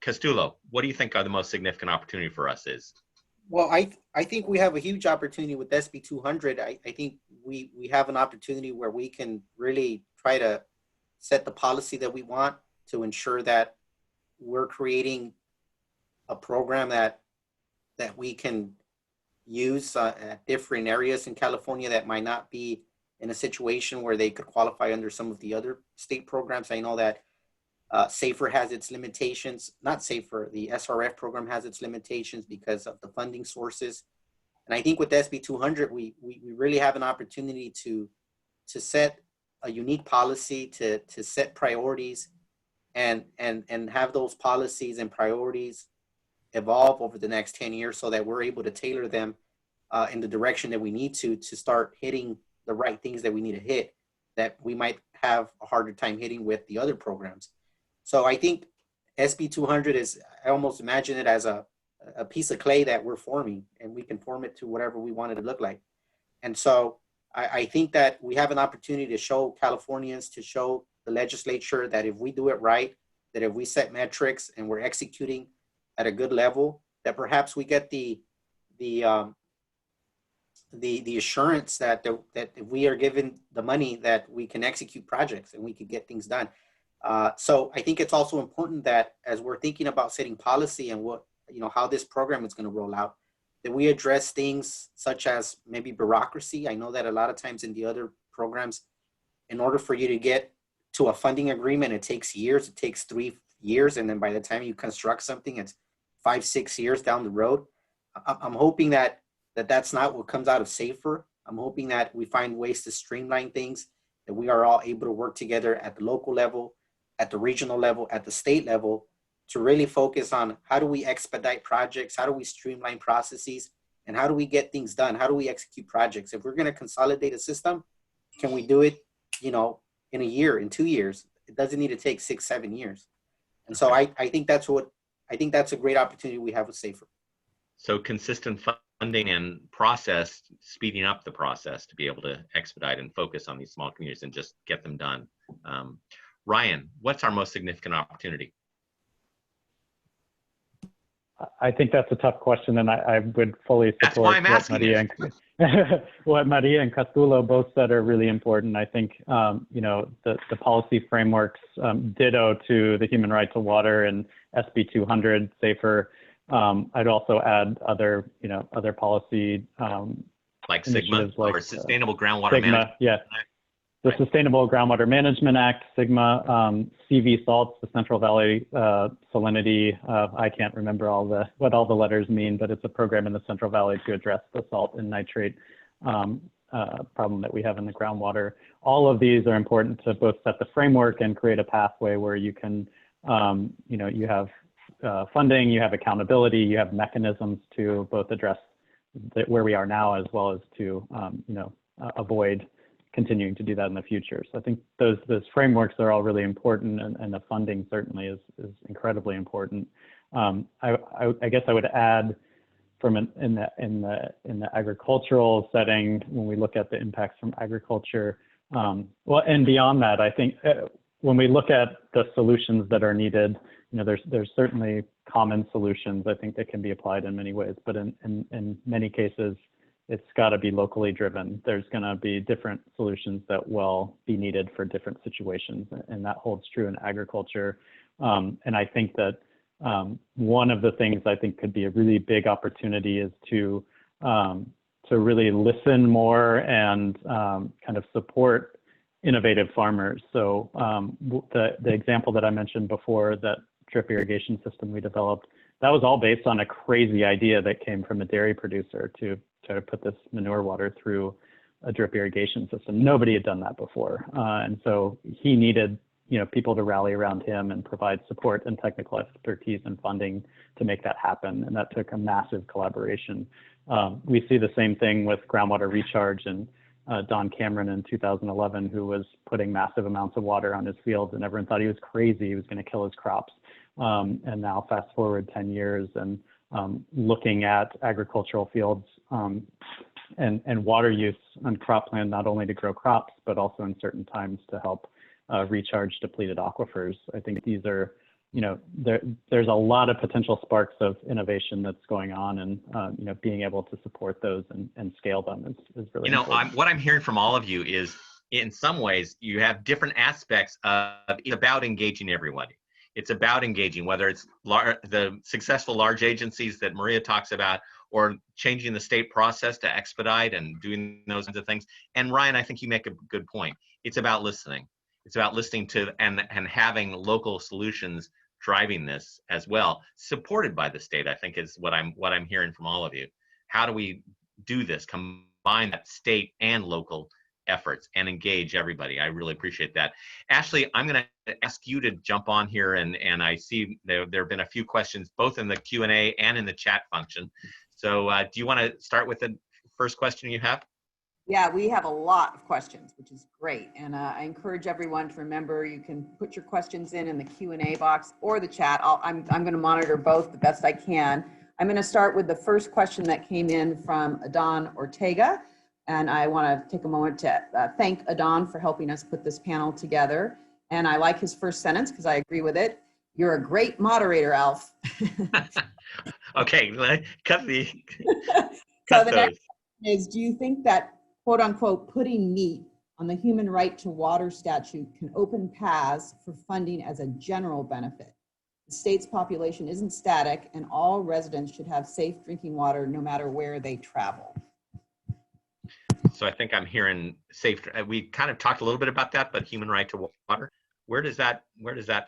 Castulo, what do you think are the most significant opportunity for us is? Well, I think we have a huge opportunity with SB 200. I think we have an opportunity where we can really try to set the policy that we want to ensure that we're creating a program that we can use at different areas in California that might not be in a situation where they could qualify under some of the other state programs. I know that SAFER has its limitations, not SAFER, the SRF program has its limitations because of the funding sources. And I think with SB 200, we really have an opportunity to set a unique policy, to set priorities and have those policies and priorities evolve over the next 10 years so that we're able to tailor them in the direction that we need to start hitting the right things that we need to hit that we might have a harder time hitting with the other programs. So I think SB 200 is, I almost imagine it as a piece of clay that we're forming, and we can form it to whatever we want it to look like. And so I think that we have an opportunity to show Californians, to show the legislature that if we do it right, that if we set metrics and we're executing at a good level, that perhaps we get the assurance that if we are given the money, that we can execute projects and we can get things done. So I think it's also important that as we're thinking about setting policy and how this program is going to roll out, that we address things such as maybe bureaucracy. I know that a lot of times in the other programs, in order for you to get to a funding agreement, it takes years. It takes 3 years. And then by the time you construct something, it's 5-6 years down the road. I'm hoping that that's not what comes out of SAFER. I'm hoping that we find ways to streamline things, that we are all able to work together at the local level, at the regional level, at the state level, to really focus on how do we expedite projects, how do we streamline processes, and how do we get things done? How do we execute projects? If we're going to consolidate a system, can we do it, you know, in a year, in 2 years? It doesn't need to take 6, 7 years. And so I think that's a great opportunity we have with SAFER. So consistent funding and process, speeding up the process to be able to expedite and focus on these small communities and just get them done. Ryan, what's our most significant opportunity? I think that's a tough question, and I would fully That's why support I'm asking what Maria and Castulo both said are really important. I think, you know, the policy frameworks, ditto to the human right to water and SB 200, SAFER. I'd also add other, you know, other policy like SIGMA or Sustainable Groundwater SIGMA, Management. yeah. The Sustainable Groundwater Management Act, SIGMA, CV salts, the Central Valley salinity. I can't remember what all the letters mean, but it's a program in the Central Valley to address the salt and nitrate problem that we have in the groundwater. All of these are important to both set the framework and create a pathway where you can, you know, you have funding, you have accountability, you have mechanisms to both address where we are now as well as to, you know, avoid continuing to do that in the future. So I think those frameworks are all really important, and the funding certainly is incredibly important. I guess I would add from in the agricultural setting, when we look at the impacts from agriculture, well, and beyond that, I think when we look at the solutions that are needed, you know, there's certainly common solutions I think that can be applied in many ways, but in many cases, it's got to be locally driven. There's going to be different solutions that will be needed for different situations, and that holds true in agriculture. And I think that one of the things I think could be a really big opportunity is to really listen more and kind of support innovative farmers. So the example that I mentioned before, that drip irrigation system we developed, that was all based on a crazy idea that came from a dairy producer to put this manure water through a drip irrigation system. Nobody had done that before. And so he needed, you know, people to rally around him and provide support and technical expertise and funding to make that happen. And that took a massive collaboration. We see the same thing with groundwater recharge, and Don Cameron in 2011, who was putting massive amounts of water on his fields, and everyone thought he was crazy. He was going to kill his crops. And now fast forward 10 years and looking at agricultural fields and water use on cropland, not only to grow crops, but also in certain times to help recharge depleted aquifers. I think these are, you know, there's a lot of potential sparks of innovation that's going on, and you know, being able to support those and scale them is really, you know, important. what I'm hearing from all of you is, in some ways, you have different aspects of it's about engaging everybody. It's about engaging, whether it's the successful large agencies that Maria talks about, or changing the state process to expedite and doing those kinds of things. And Ryan, I think you make a good point. It's about listening. It's about listening to and having local solutions driving this as well, supported by the state, I think is what I'm hearing from all of you. How do we do this? Combine that state and local efforts and engage everybody. I really appreciate that. Ashley, I'm going to ask you to jump on here, and I see there have been a few questions both in the Q&A and in the chat function. So do you want to start with the first question you have? Yeah, we have a lot of questions, which is great. And I encourage everyone to remember, you can put your questions in the Q&A box or the chat. I'm going to monitor both the best I can. I'm going to start with the first question that came in from Adon Ortega. And I want to take a moment to thank Adon for helping us put this panel together. And I like his first sentence because I agree with it. You're a great moderator, Alf. Okay, cut the So the next question is, do you think that, quote unquote, putting meat on the human right to water statute can open paths for funding as a general benefit? The state's population isn't static, and all residents should have safe drinking water no matter where they travel. So I think I'm hearing safe. We kind of talked a little bit about that, but human right to water. Where does that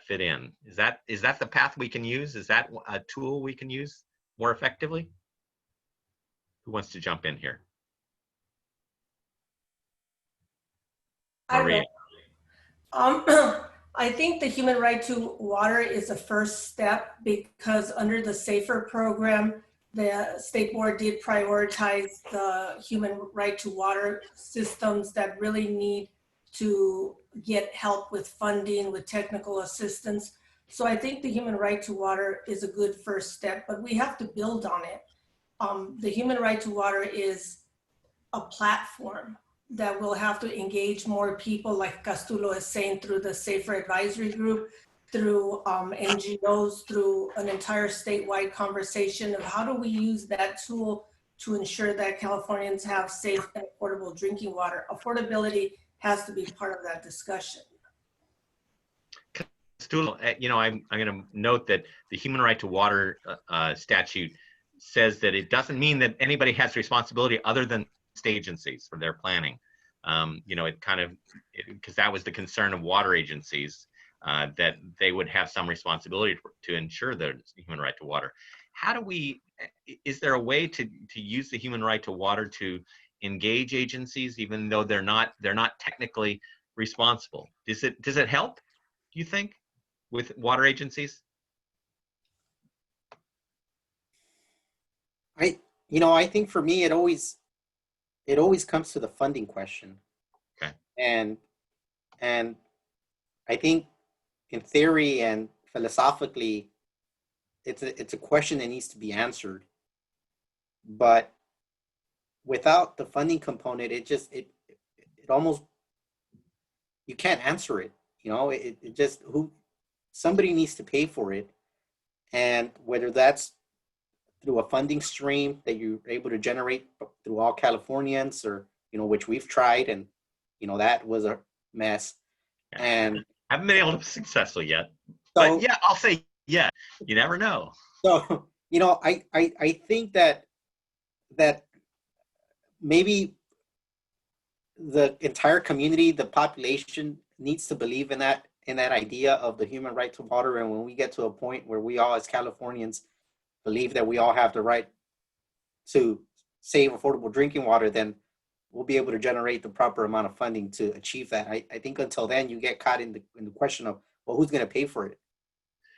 fit in? Is that the path we can use? Is that a tool we can use more effectively? Who wants to jump in here? Maria. I think the human right to water is a first step because under the SAFER program, the state board did prioritize the human right to water systems that really need to get help with funding, with technical assistance. So I think the human right to water is a good first step, but we have to build on it. The human right to water is a platform that will have to engage more people, like Castulo is saying, through the SAFER Advisory Group, through NGOs, through an entire statewide conversation of how do we use that tool to ensure that Californians have safe and affordable drinking water. Affordability has to be part of that discussion. Castulo, I'm going to note that the human right to water statute says that it doesn't mean that anybody has responsibility other than state agencies for their planning. It kind of, because that was the concern of water agencies, that they would have some responsibility to ensure there's human right to water. How do we, is there a way to use the human right to water to engage agencies even though they're not technically responsible? Does it help, do you think, with water agencies? I think for me, it always comes to the funding question. Okay. And I think in theory and philosophically, it's a question that needs to be answered. But without the funding component, it almost, you can't answer it. Somebody needs to pay for it. And whether that's through a funding stream that you're able to generate through all Californians, or, which we've tried, and, that was a mess. Yeah. And I haven't been able to successfully yet, so, but yeah, I'll say yeah. You never know. So, I think that maybe the entire community, the population, needs to believe in that idea of the human right to water. And when we get to a point where we all, as Californians, believe that we all have the right to save affordable drinking water, then we'll be able to generate the proper amount of funding to achieve that. I think until then, you get caught in the question of, well, who's going to pay for it?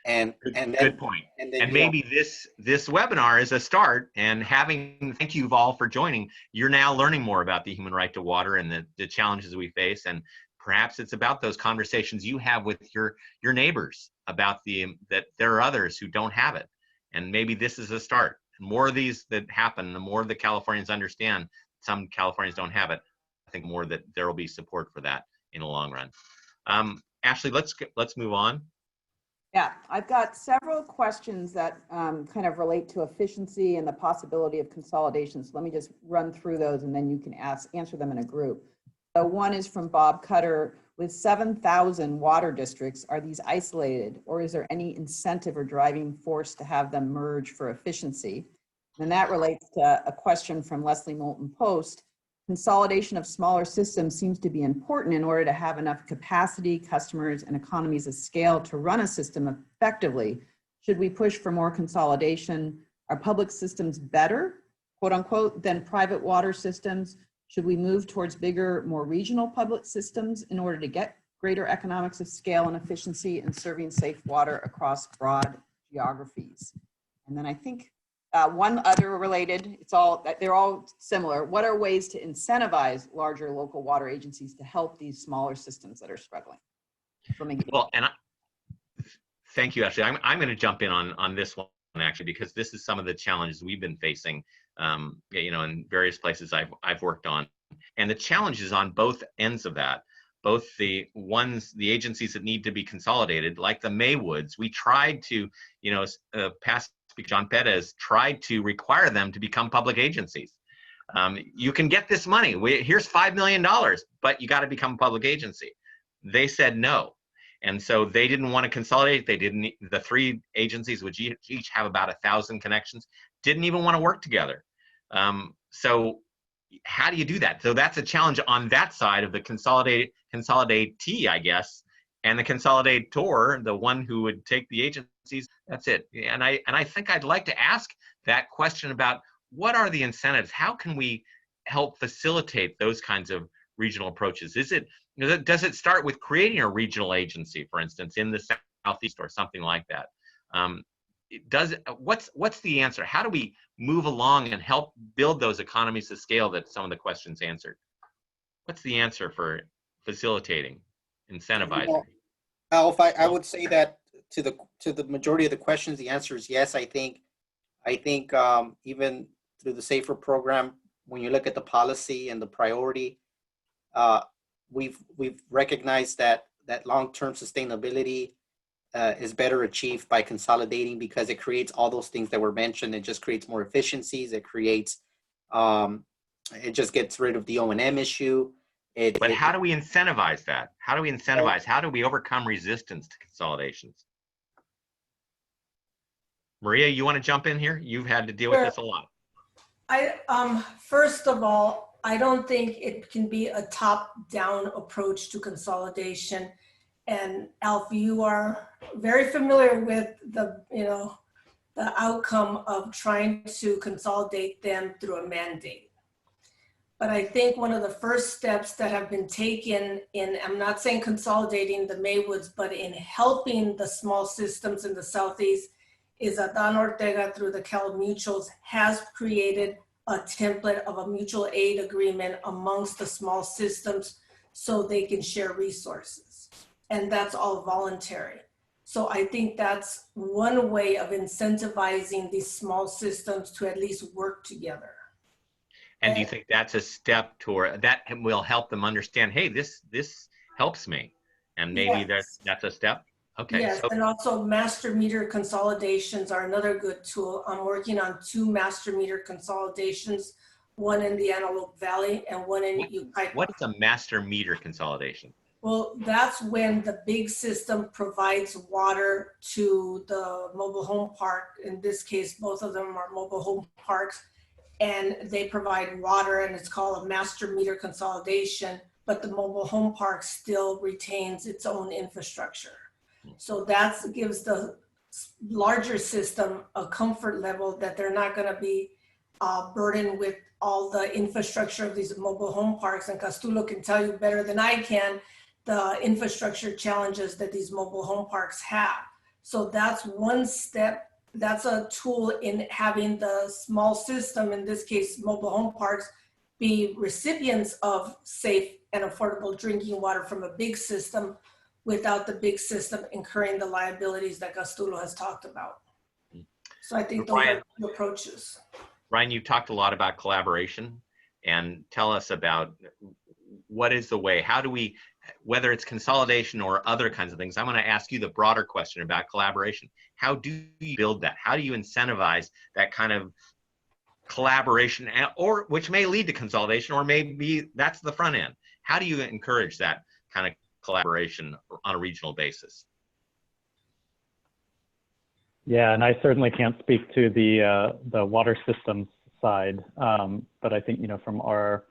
And then, good point. And maybe this webinar is a start. And thank you all for joining. You're now learning more about the human right to water and the challenges we face. And perhaps it's about those conversations you have with your neighbors about that there are others who don't have it. And maybe this is a start. The more of these that happen, the more the Californians understand some Californians don't have it. I think more that there will be support for that in the long run. Ashley, let's move on. Yeah, I've got several questions that kind of relate to efficiency and the possibility of consolidation. So let me just run through those and then you can answer them in a group. So one is from Bob Cutter. With 7,000 water districts, are these isolated, or is there any incentive or driving force to have them merge for efficiency? And that relates to a question from Leslie Moulton Post. Consolidation of smaller systems seems to be important in order to have enough capacity, customers, and economies of scale to run a system effectively. Should we push for more consolidation? Are public systems better, quote unquote, than private water systems? Should we move towards bigger, more regional public systems in order to get greater economics of scale and efficiency in serving safe water across broad geographies? And then I think one other related, they're all similar. What are ways to incentivize larger local water agencies to help these smaller systems that are struggling? Well, and thank you, Ashley. I'm going to jump in on this one actually, because this is some of the challenges we've been facing, in various places I've worked on, and the challenges on both ends of that. Both the agencies that need to be consolidated, like the Maywoods, we tried to, past Speaker John Perez tried to require them to become public agencies. You can get this money. Here's $5 million, but you got to become a public agency. They said no. And so they didn't want to consolidate. The three agencies, which each have about 1,000 connections, didn't even want to work together. So how do you do that? So that's a challenge on that side of the consolidate-T, I guess, and the consolidator, the one who would take the agencies. That's it. And I think I'd like to ask that question about what are the incentives? How can we help facilitate those kinds of regional approaches? Is it Does it start with creating a regional agency, for instance, in the Southeast or something like that? What's the answer? How do we move along and help build those economies of scale that some of the questions answered? What's the answer for facilitating, incentivizing? Well, Alf, I would say that to the majority of the questions, the answer is yes. I think even through the SAFER program, when you look at the policy and the priority, we've recognized that long-term sustainability is better achieved by consolidating, because it creates all those things that were mentioned. It just creates more efficiencies. It creates, it just gets rid of the O&M issue. But how do we incentivize that? How do we incentivize? How do we overcome resistance to consolidations? Maria, you want to jump in here? You've had to deal with this a lot. First of all, I don't think it can be a top-down approach to consolidation. And Alf, you are very familiar with the outcome of trying to consolidate them through a mandate. But I think one of the first steps that have been taken in, I'm not saying consolidating the Maywoods, but in helping the small systems in the Southeast, is that Don Ortega through the Cal Mutuals has created a template of a mutual aid agreement amongst the small systems so they can share resources. And that's all voluntary. So I think that's one way of incentivizing these small systems to at least work together. And do you think that's a step toward that will help them understand, hey, this helps me, and maybe Yes. that's a step? Okay. Yes, So, and also master meter consolidations are another good tool. I'm working on 2 master meter consolidations, one in the Antelope Valley and one in Yucaipa. what is a master meter consolidation? Well, that's when the big system provides water to the mobile home park. In this case, both of them are mobile home parks, and they provide water, and it's called a master meter consolidation, but the mobile home park still retains its own infrastructure. So that gives the larger system a comfort level that they're not going to be burdened with all the infrastructure of these mobile home parks. And Castulo can tell you better than I can the infrastructure challenges that these mobile home parks have. So that's one step. That's a tool in having the small system, in this case, mobile home parks, be recipients of safe and affordable drinking water from a big system without the big system incurring the liabilities that Castulo has talked about. So I think those are the approaches. Ryan, you talked a lot about collaboration, and tell us about what is the way, how do we, whether it's consolidation or other kinds of things, I'm going to ask you the broader question about collaboration. How do you build that? How do you incentivize that kind of collaboration, or which may lead to consolidation, or maybe that's the front end? How do you encourage that kind of collaboration on a regional basis? Yeah, and I certainly can't speak to the water systems side, but I think, you know, from our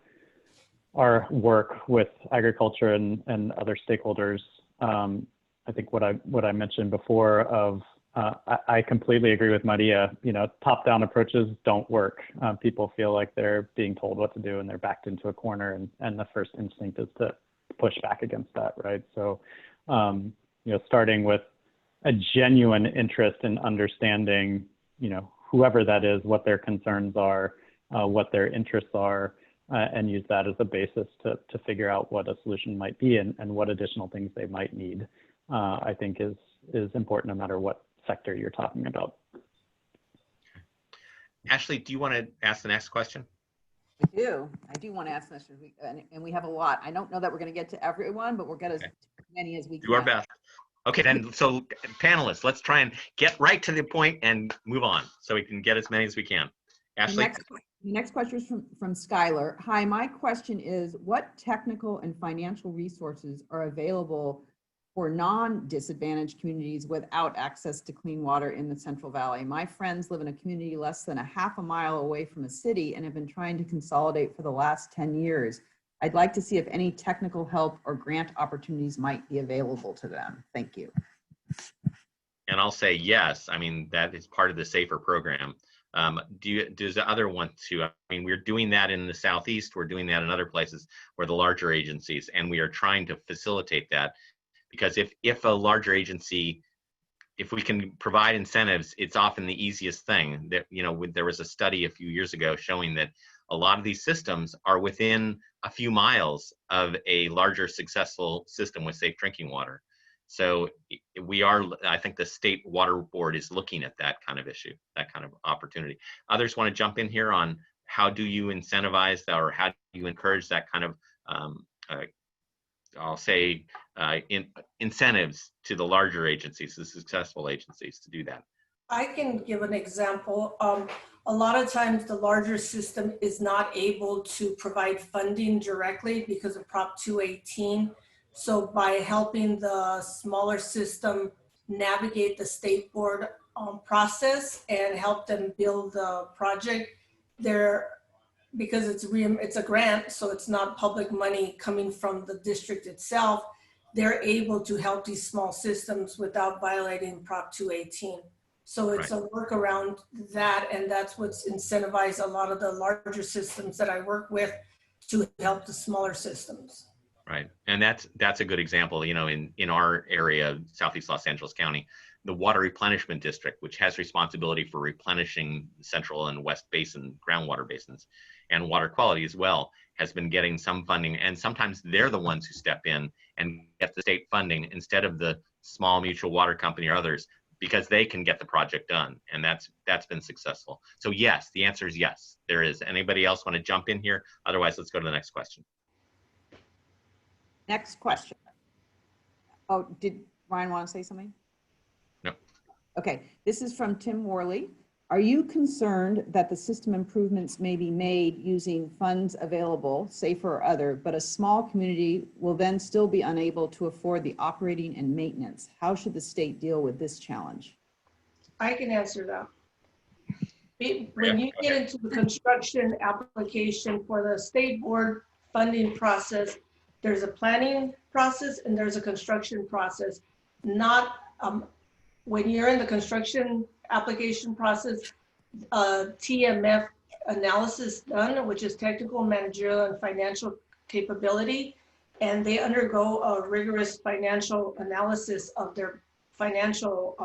work with agriculture and other stakeholders, I think what I mentioned before of I completely agree with Maria. You know, top-down approaches don't work. People feel like they're being told what to do and they're backed into a corner, and the first instinct is to push back against that, right? So, you know, starting with a genuine interest in understanding, you know, whoever that is, what their concerns are, what their interests are, and use that as a basis to figure out what a solution might be and what additional things they might need, I think is important no matter what sector you're talking about. Ashley, do you want to ask the next question? I do want to ask this, and we have a lot. I don't know that we're going to get to everyone, but we'll get as many as we can. Do our best. Okay, then, so panelists, let's try and get right to the point and move on so we can get as many as we can. Ashley? The next question is from Skylar. Hi, my question is, what technical and financial resources are available for non-disadvantaged communities without access to clean water in the Central Valley? My friends live in a community less than a half a mile away from a city and have been trying to consolidate for the last 10 years. I'd like to see if any technical help or grant opportunities might be available to them. Thank you. And I'll say yes. I mean, that is part of the SAFER program. Does the other want to? I mean, we're doing that in the Southeast. We're doing that in other places where the larger agencies, and we are trying to facilitate that, because if a larger agency, if we can provide incentives, it's often the easiest thing. That, you know, there was a study a few years ago showing that a lot of these systems are within a few miles of a larger successful system with safe drinking water. So I think the state water board is looking at that kind of issue, that kind of opportunity. Others want to jump in here on how do you incentivize that, or how do you encourage that kind of, I'll say, incentives to the larger agencies, the successful agencies, to do that? I can give an example. A lot of times the larger system is not able to provide funding directly because of Prop 218. So by helping the smaller system navigate the state board process and help them build the project, because it's a grant, so it's not public money coming from the district itself, they're able to help these small systems without violating Prop 218. So it's a workaround that, and that's what's incentivized a lot of the larger systems that I work with to help the smaller systems. Right, and that's a good example. You know, in our area, Southeast Los Angeles County, the Water Replenishment District, which has responsibility for replenishing Central and West Basin groundwater basins and water quality as well, has been getting some funding, and sometimes they're the ones who step in and get the state funding instead of the small mutual water company or others, because they can get the project done, and that's been successful. So yes, the answer is yes, there is. Anybody else want to jump in here? Otherwise, let's go to the next question. Next question. Oh, did Ryan want to say something? No. Okay, this is from Tim Worley. Are you concerned that the system improvements may be made using funds available, safer or other, but a small community will then still be unable to afford the operating and maintenance? How should the state deal with this challenge? I can answer that. When you get into the construction application for the state board funding process, there's a planning process and there's a construction process. Not when you're in the construction application process, TMF analysis done, which is technical, managerial, and financial capability, and they undergo a rigorous financial analysis of their financial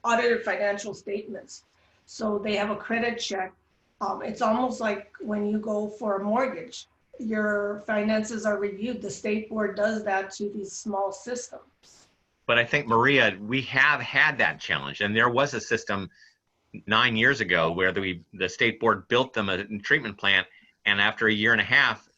audited financial statements. So they have a credit check. It's almost like when you go for a mortgage, your finances are reviewed. The state board does that to these small systems. But I think, Maria, we have had that challenge, and there was a system 9 years ago where the state board built them a treatment plant, and after a year and a half,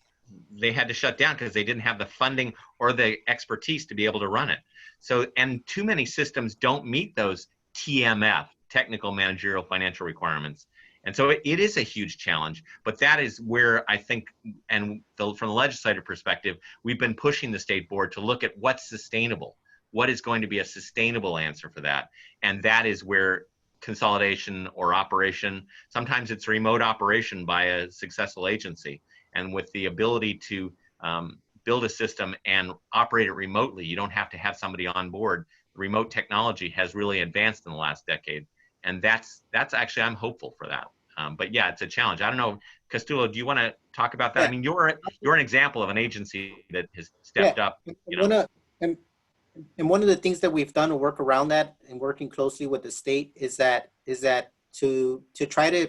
they had to shut down because they didn't have the funding or the expertise to be able to run it. So, and too many systems don't meet those TMF, technical, managerial, financial requirements. And so it is a huge challenge, but that is where I think, and from the legislative perspective, we've been pushing the state board to look at what's sustainable. What is going to be a sustainable answer for that? And that is where consolidation or operation, sometimes it's remote operation by a successful agency. And with the ability to build a system and operate it remotely, you don't have to have somebody on board. Remote technology has really advanced in the last decade. And that's actually, I'm hopeful for that. But yeah, it's a challenge. I don't know, Castulo, do you want to talk about that? Yeah. I mean, you're an example of an agency that has stepped up. You know. And one of the things that we've done to work around that and working closely with the state is that to try to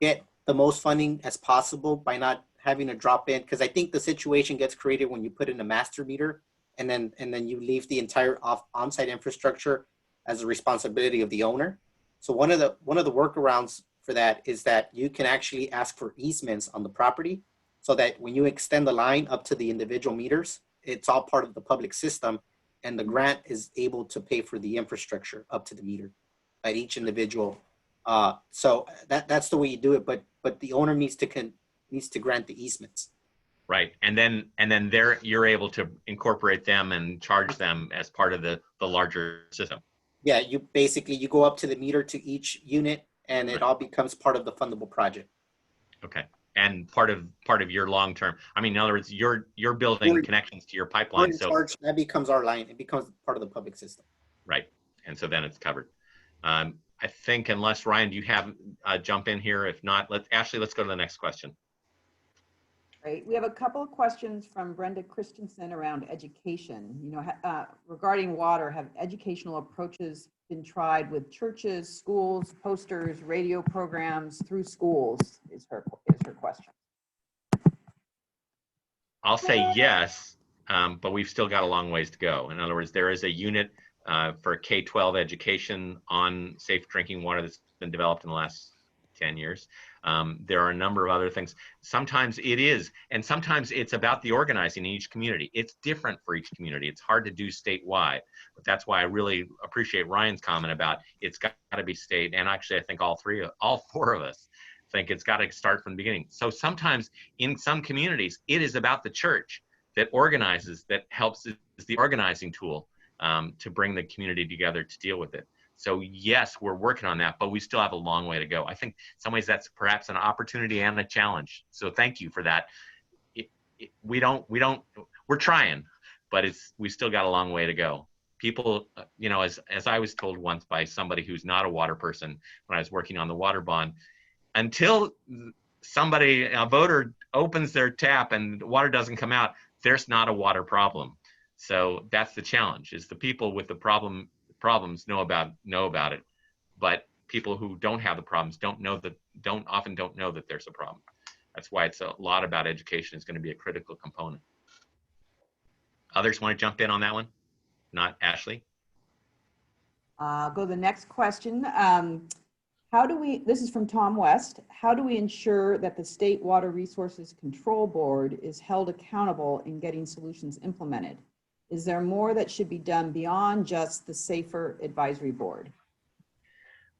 get the most funding as possible by not having to drop in, because I think the situation gets created when you put in a master meter and then you leave the entire on-site infrastructure as a responsibility of the owner. So one of the workarounds for that is that you can actually ask for easements on the property, so that when you extend the line up to the individual meters, it's all part of the public system, and the grant is able to pay for the infrastructure up to the meter at each individual. So that's the way you do it, but the owner needs to grant the easements. Right, and then there you're able to incorporate them and charge them as part of the larger system. Yeah, you go up to the meter to each unit, and it all becomes part of the fundable project. Okay, and part of your long term. I mean, in other words, you're building connections to your pipeline, so that becomes our line. It becomes part of the public system. Right, and so then it's covered. I I think unless Ryan, do you have jump in here? If not, Ashley, let's go to the next question. Great. We have a couple of questions from Brenda Christensen around education. Regarding water, have educational approaches been tried with churches, schools, posters, radio programs through schools? Is her question. I'll say yes, but we've still got a long ways to go. In other words, there is a unit for K-12 education on safe drinking water that's been developed in the last 10 years. There are a number of other things. Sometimes it is, and sometimes it's about the organizing in each community. It's different for each community. It's hard to do statewide, but that's why I really appreciate Ryan's comment about it's got to be state. And actually, I think all four of us think it's got to start from the beginning. So sometimes in some communities, it is about the church that organizes, that helps is the organizing tool to bring the community together to deal with it. So yes, we're working on that, but we still have a long way to go. I think in some ways that's perhaps an opportunity and a challenge. So thank you for that. We're trying, but we still got a long way to go. People, as I was told once by somebody who's not a water person when I was working on the water bond, until a voter opens their tap and water doesn't come out, there's not a water problem. So that's the challenge, is the people with the problems know about it, but people who don't have the problems often don't know that there's a problem. That's why it's a lot about education is going to be a critical component. Others want to jump in on that one? Not Ashley? Go to the next question. This is from Tom West. How do we ensure that the State Water Resources Control Board is held accountable in getting solutions implemented? Is there more that should be done beyond just the Safer Advisory Board?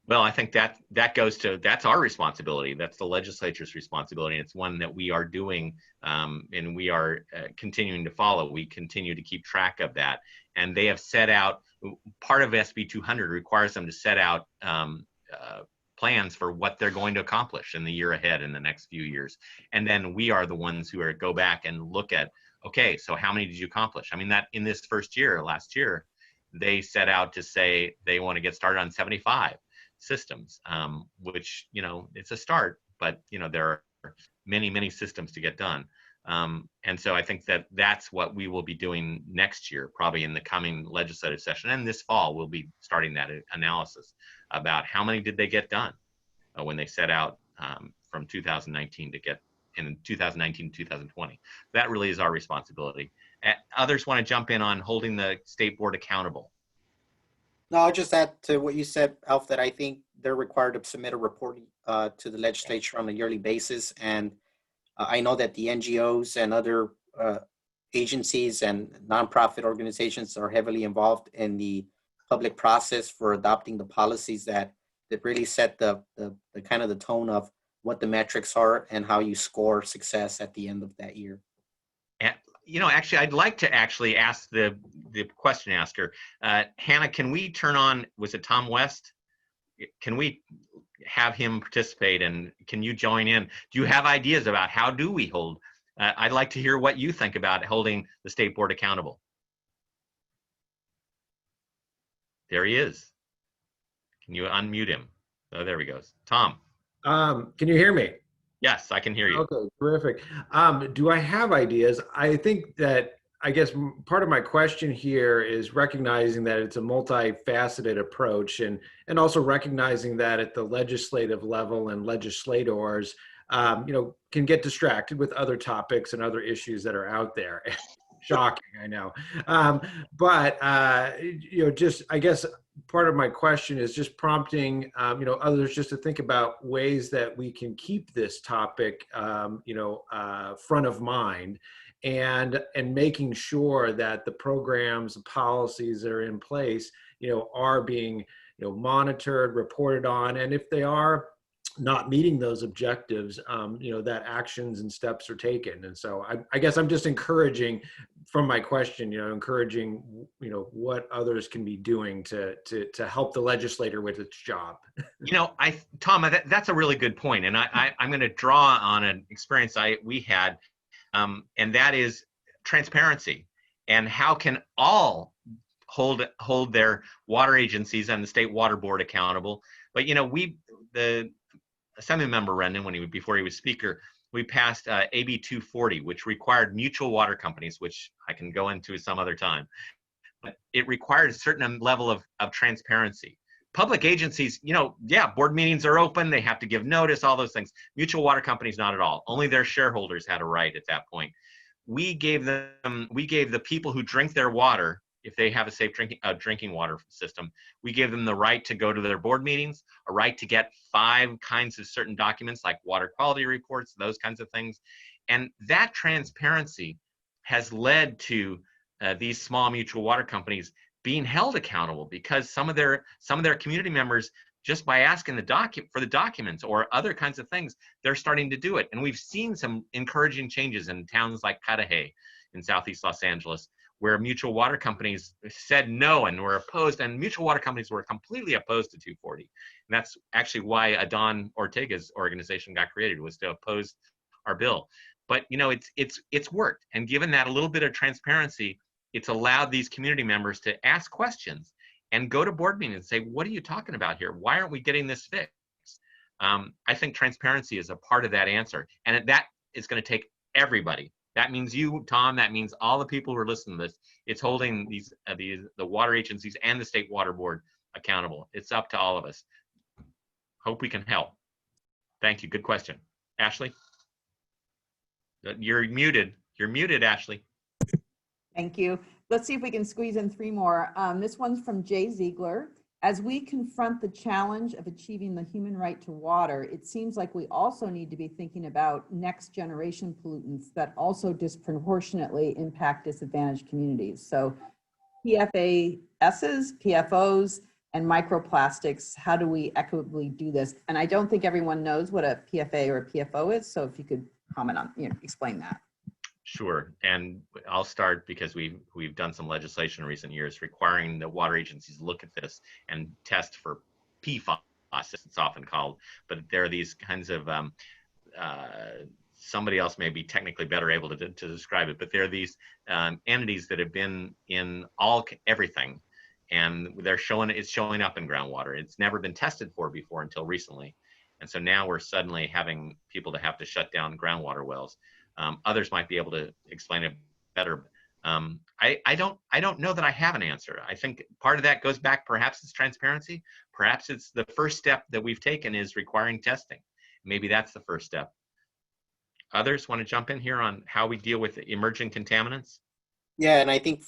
Well, I think that's our responsibility. That's the legislature's responsibility. It's one that we are doing and we are continuing to follow. We continue to keep track of that. And they have set out, part of SB 200 requires them to set out plans for what they're going to accomplish in the year ahead, in the next few years. And then we are the ones who go back and look at, okay, so how many did you accomplish? I mean, that in this first year, last year, they set out to say they want to get started on 75 systems, which, it's a start, but, there are many, many systems to get done. And so I think that's what we will be doing next year, probably in the coming legislative session. And this fall, we'll be starting that analysis about how many did they get done when they set out from 2019 to get in 2019 to 2020. That really is our responsibility. Others want to jump in on holding the state board accountable. No, I'll just add to what you said, Alf, that I think they're required to submit a report to the legislature on a yearly basis. And I know that the NGOs and other agencies and nonprofit organizations are heavily involved in the public process for adopting the policies that really set the kind of the tone of what the metrics are and how you score success at the end of that year. And, actually, I'd like to ask the question asker. Hannah, can we turn on, was it Tom West? Can we have him participate, and can you join in? Do you have ideas about how do we hold? I'd like to hear what you think about holding the state board accountable. There he is. Can you unmute him? Oh, there he goes. Tom. Can you hear me? Yes, I can hear you. Okay, terrific. Do I have ideas? I think that, I guess part of my question here is recognizing that it's a multifaceted approach, and also recognizing that at the legislative level and legislators, can get distracted with other topics and other issues that are out there. Shocking, I know. Just, I guess part of my question is just prompting, others just to think about ways that we can keep this topic, front of mind, and making sure that the programs, the policies that are in place, are being, monitored, reported on, and if they are not meeting those objectives, that actions and steps are taken. And so I guess I'm just encouraging from my question, encouraging, what others can be doing to help the legislator with its job. Tom, that's a really good point. And I'm going to draw on an experience we had, and that is transparency. And how can all hold their water agencies and the state water board accountable. But the Assembly Member Rendon, before he was Speaker, we passed AB 240, which required mutual water companies, which I can go into some other time. But it required a certain level of transparency. Public agencies, board meetings are open, they have to give notice, all those things. Mutual water companies, not at all. Only their shareholders had a right at that point. We gave the people who drink their water, if they have a safe drinking water system, we gave them the right to go to their board meetings, a right to get 5 kinds of certain documents like water quality reports, those kinds of things. And that transparency has led to these small mutual water companies being held accountable, because some of their community members, just by asking for the documents or other kinds of things, they're starting to do it. And we've seen some encouraging changes in towns like Cudahy in Southeast Los Angeles, where mutual water companies said no and were opposed, and mutual water companies were completely opposed to 240. And that's actually why Adon Ortega's organization got created, was to oppose our bill. But it's worked, and given that a little bit of transparency, it's allowed these community members to ask questions and go to board meetings and say, what are you talking about here? Why aren't we getting this fixed? I think transparency is a part of that answer, and that is going to take everybody. That means you, Tom, that means all the people who are listening to this. It's holding the water agencies and the state water board accountable. It's up to all of us. Hope we can help. Thank you. Good question. Ashley? You're muted. You're muted, Ashley. Thank you. Let's see if we can squeeze in 3 more. This one's from Jay Ziegler. As we confront the challenge of achieving the human right to water, it seems like we also need to be thinking about next generation pollutants that also disproportionately impact disadvantaged communities. So PFASs, PFOs, and microplastics, how do we equitably do this? And I don't think everyone knows what a PFA or a PFO is. So if you could comment on, explain that. Sure, and I'll start because we've done some legislation in recent years requiring the water agencies look at this and test for PFAS, as it's often called. But there are these kinds of somebody else may be technically better able to describe it. But there are these entities that have been in everything, and it's showing up in groundwater. It's never been tested for before until recently, and so now we're suddenly having people to have to shut down groundwater wells. Others might be able to explain it better. I don't know that I have an answer. I think part of that goes back, perhaps it's transparency. Perhaps it's the first step that we've taken is requiring testing. Maybe that's the first step. Others want to jump in here on how we deal with emerging contaminants? Yeah, and I think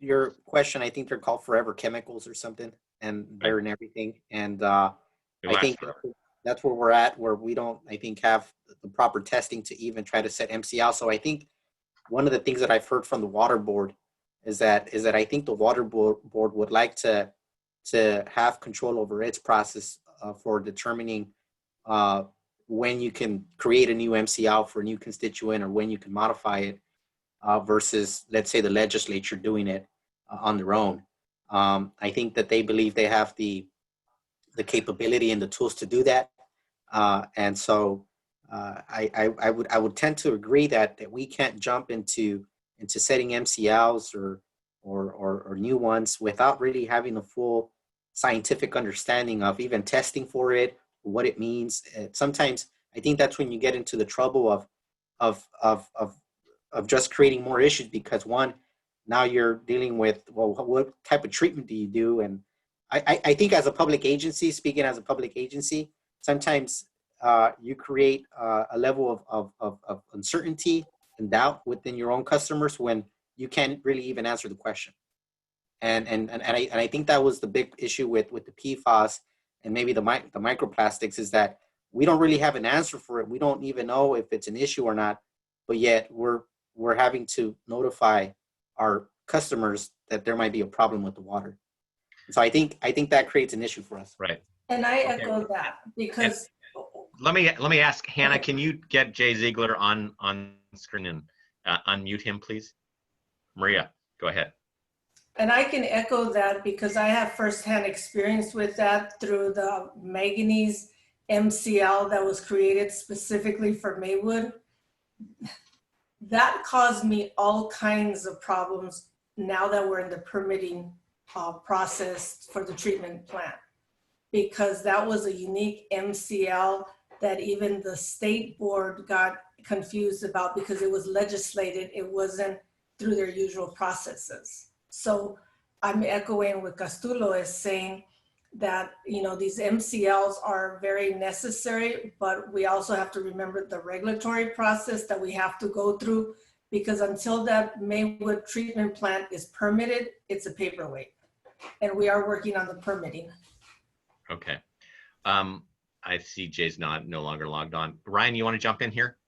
your question, I think they're called forever chemicals or something, and they're in everything. And I think that's where we're at, where we don't, I think, have the proper testing to even try to set MCL. So I think one of the things that I've heard from the water board is that I think the water board would like to have control over its process for determining when you can create a new MCL for a new constituent or when you can modify it versus, let's say, the legislature doing it on their own. I think that they believe they have the capability and the tools to do that. And so I would tend to agree that we can't jump into setting MCLs or new ones without really having a full scientific understanding of even testing for it, what it means. Sometimes I think that's when you get into the trouble of just creating more issues, because one, now you're dealing with, well, what type of treatment do you do? And I think as a public agency, speaking as a public agency, sometimes you create a level of uncertainty and doubt within your own customers when you can't really even answer the question. And I think that was the big issue with the PFAS and maybe the microplastics, is that we don't really have an answer for it. We don't even know if it's an issue or not, but yet we're having to notify our customers that there might be a problem with the water. So I think that creates an issue for us. Right. And I echo that, because let me ask Hannah, can you get Jay Ziegler on screen and unmute him, please? Maria, go ahead. And I can echo that because I have firsthand experience with that through the manganese MCL that was created specifically for Maywood. That caused me all kinds of problems now that we're in the permitting process for the treatment plant, because that was a unique MCL that even the state board got confused about because it was legislated. It wasn't through their usual processes. So I'm echoing what Castulo is saying, that, you know, these MCLs are very necessary, but we also have to remember the regulatory process that we have to go through, because until that Maywood treatment plant is permitted, it's a paperweight. And we are working on the permitting. Okay. I see Jay's no longer logged on. Ryan, you want to jump in here?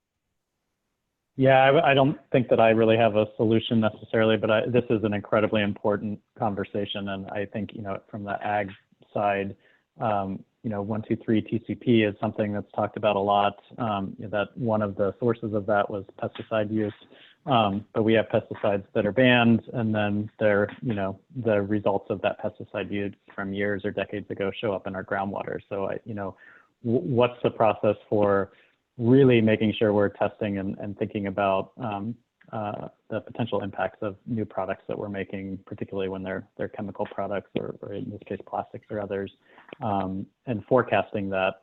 Yeah, I don't think that I really have a solution necessarily, but this is an incredibly important conversation. And I think, you know, from the ag side, you know, 123 TCP is something that's talked about a lot. That one of the sources of that was pesticide use. But we have pesticides that are banned, and then they're, you know, the results of that pesticide use from years or decades ago show up in our groundwater. So, you know, what's the process for really making sure we're testing and thinking about the potential impacts of new products that we're making, particularly when they're chemical products or in this case plastics or others, and forecasting that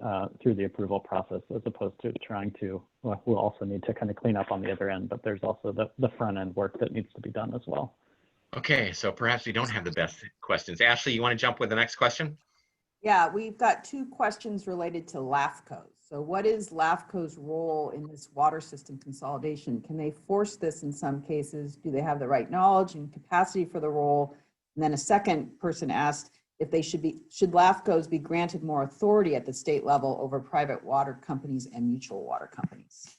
through the approval process, as opposed to trying to, well, we'll also need to kind of clean up on the other end, but there's also the front end work that needs to be done as well. Okay, so perhaps we don't have the best questions. Ashley, you want to jump with the next question? Yeah, we've got two questions related to LAFCOs. So what is LAFCO's role in this water system consolidation? Can they force this in some cases? Do they have the right knowledge and capacity for the role? And then a second person asked if they should LAFCOs be granted more authority at the state level over private water companies and mutual water companies?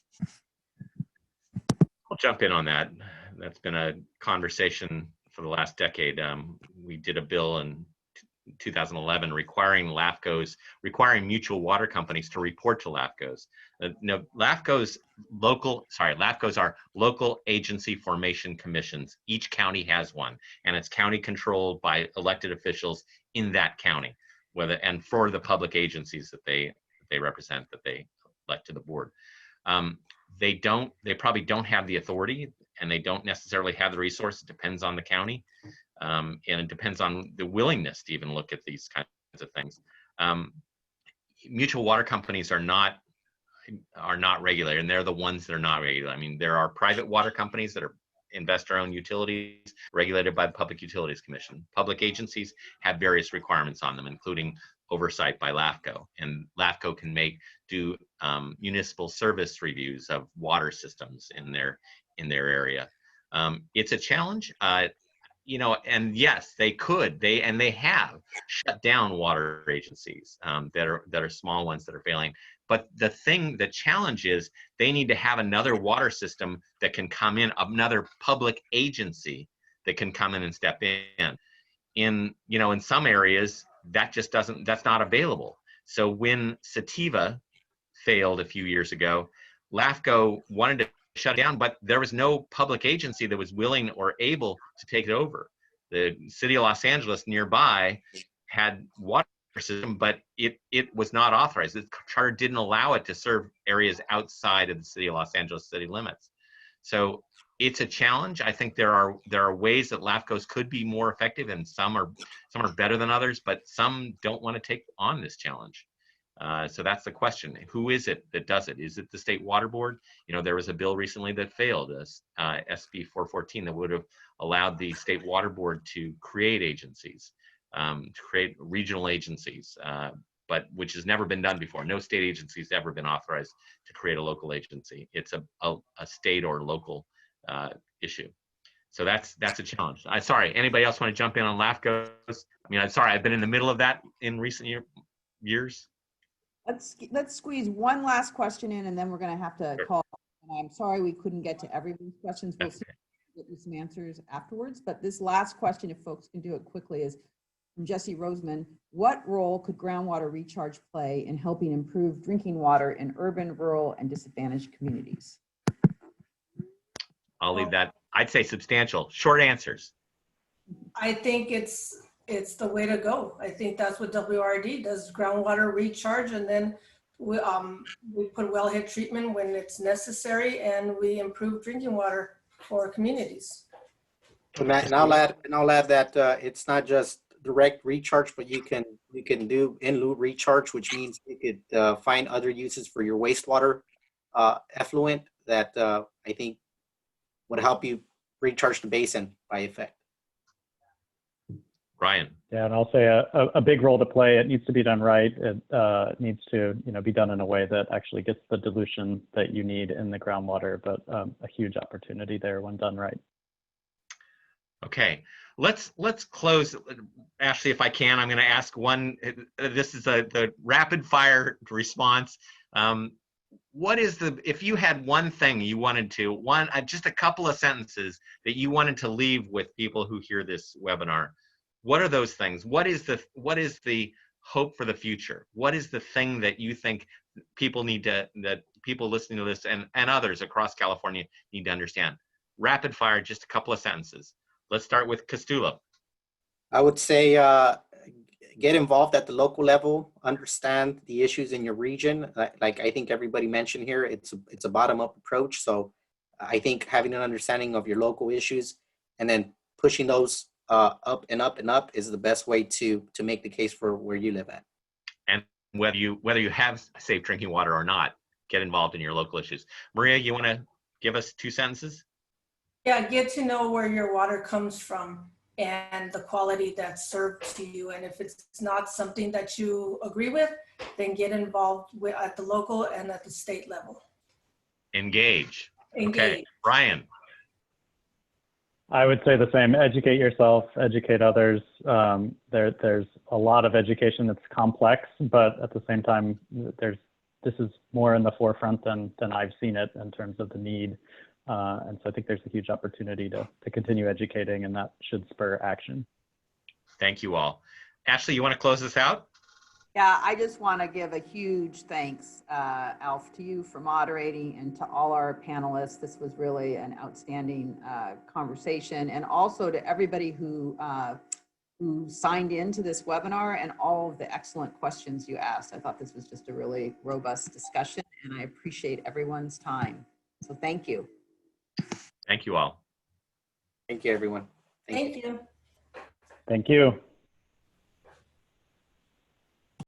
I'll jump in on that. That's been a conversation for the last decade. We did a bill in 2011 requiring mutual water companies to report to LAFCOs. No, LAFCOs are local agency formation commissions. Each county has one, and it's county controlled by elected officials in that county, and for the public agencies that they represent, that they elect to the board. They probably don't have the authority, and they don't necessarily have the resources. It depends on the county. And it depends on the willingness to even look at these kinds of things. Mutual water companies are not regulated, and they're the ones that are not regulated. I mean, there are private water companies that are investor-owned utilities regulated by the Public Utilities Commission. Public agencies have various requirements on them, including oversight by LAFCO, and LAFCO can do municipal service reviews of water systems in their area. It's a challenge. You know, and yes, they have shut down water agencies that are small ones that are failing. But the challenge is they need to have another water system that can come in, another public agency that can come in and step in. In some areas that's not available. So when Sativa failed a few years ago, LAFCO wanted to shut down, but there was no public agency that was willing or able to take it over. The city of Los Angeles nearby had water system, but it was not authorized. The charter didn't allow it to serve areas outside of the city of Los Angeles city limits. So it's a challenge. I think there are ways that LAFCOs could be more effective, and some are better than others, but some don't want to take on this challenge. So that's the question. Who is it that does it? Is it the State Water Board? You know, there was a bill recently that failed, SB 414, that would have allowed the State Water Board to create agencies, to create regional agencies, but which has never been done before. No state agency has ever been authorized to create a local agency. It's a state or local issue. So that's a challenge. Sorry, anybody else want to jump in on LAFCOs? I mean, I'm sorry, I've been in the middle of that in recent years. Let's squeeze one last question in, and then we're going to have to call. And I'm sorry we couldn't get to everyone's questions. We'll see if we get you some answers afterwards. But this last question, if folks can do it quickly, is from Jesse Roseman. What role could groundwater recharge play in helping improve drinking water in urban, rural, and disadvantaged communities? I'll leave that. I'd say substantial. Short answers. I think it's the way to go. I think that's what WRD does, groundwater recharge, and then we put wellhead treatment when it's necessary, and we improve drinking water for communities. And I'll add that it's not just direct recharge, but you can do in lieu recharge, which means you could find other uses for your wastewater effluent that I think would help you recharge the basin by effect. Ryan. Yeah, and I'll say a big role to play. It needs to be done right. It needs to be done in a way that actually gets the dilution that you need in the groundwater, but a huge opportunity there when done right. Okay, let's close. Ashley, if I can, I'm going to ask one. This is the rapid fire response. What is if you had one thing you wanted to, just a couple of sentences that you wanted to leave with people who hear this webinar, what are those things? What is the hope for the future? What is the thing that you think people that people listening to this and others across California need to understand? Rapid fire, just a couple of sentences. Let's start with Castulo. I would say get involved at the local level, understand the issues in your region. Like I think everybody mentioned here, it's a bottom-up approach. So I think having an understanding of your local issues and then pushing those up and up and up is the best way to make the case for where you live at. And whether you have safe drinking water or not, get involved in your local issues. Maria, you want to give us 2 sentences? Yeah, get to know where your water comes from and the quality that's served to you. And if it's not something that you agree with, then get involved at the local and at the state level. Engage. Engage. Okay, Ryan. I would say the same. Educate yourself, educate others. There's a lot of education that's complex, but at the same time, this is more in the forefront than I've seen it in terms of the need. And so I think there's a huge opportunity to continue educating, and that should spur action. Thank you all. Ashley, you want to close this out? Yeah, I just want to give a huge thanks, Alf, to you for moderating and to all our panelists. This was really an outstanding conversation, and also to everybody who signed into this webinar and all of the excellent questions you asked. I thought this was just a really robust discussion, and I appreciate everyone's time. So thank you. Thank you all. Thank you, everyone. Thank you. Thank you.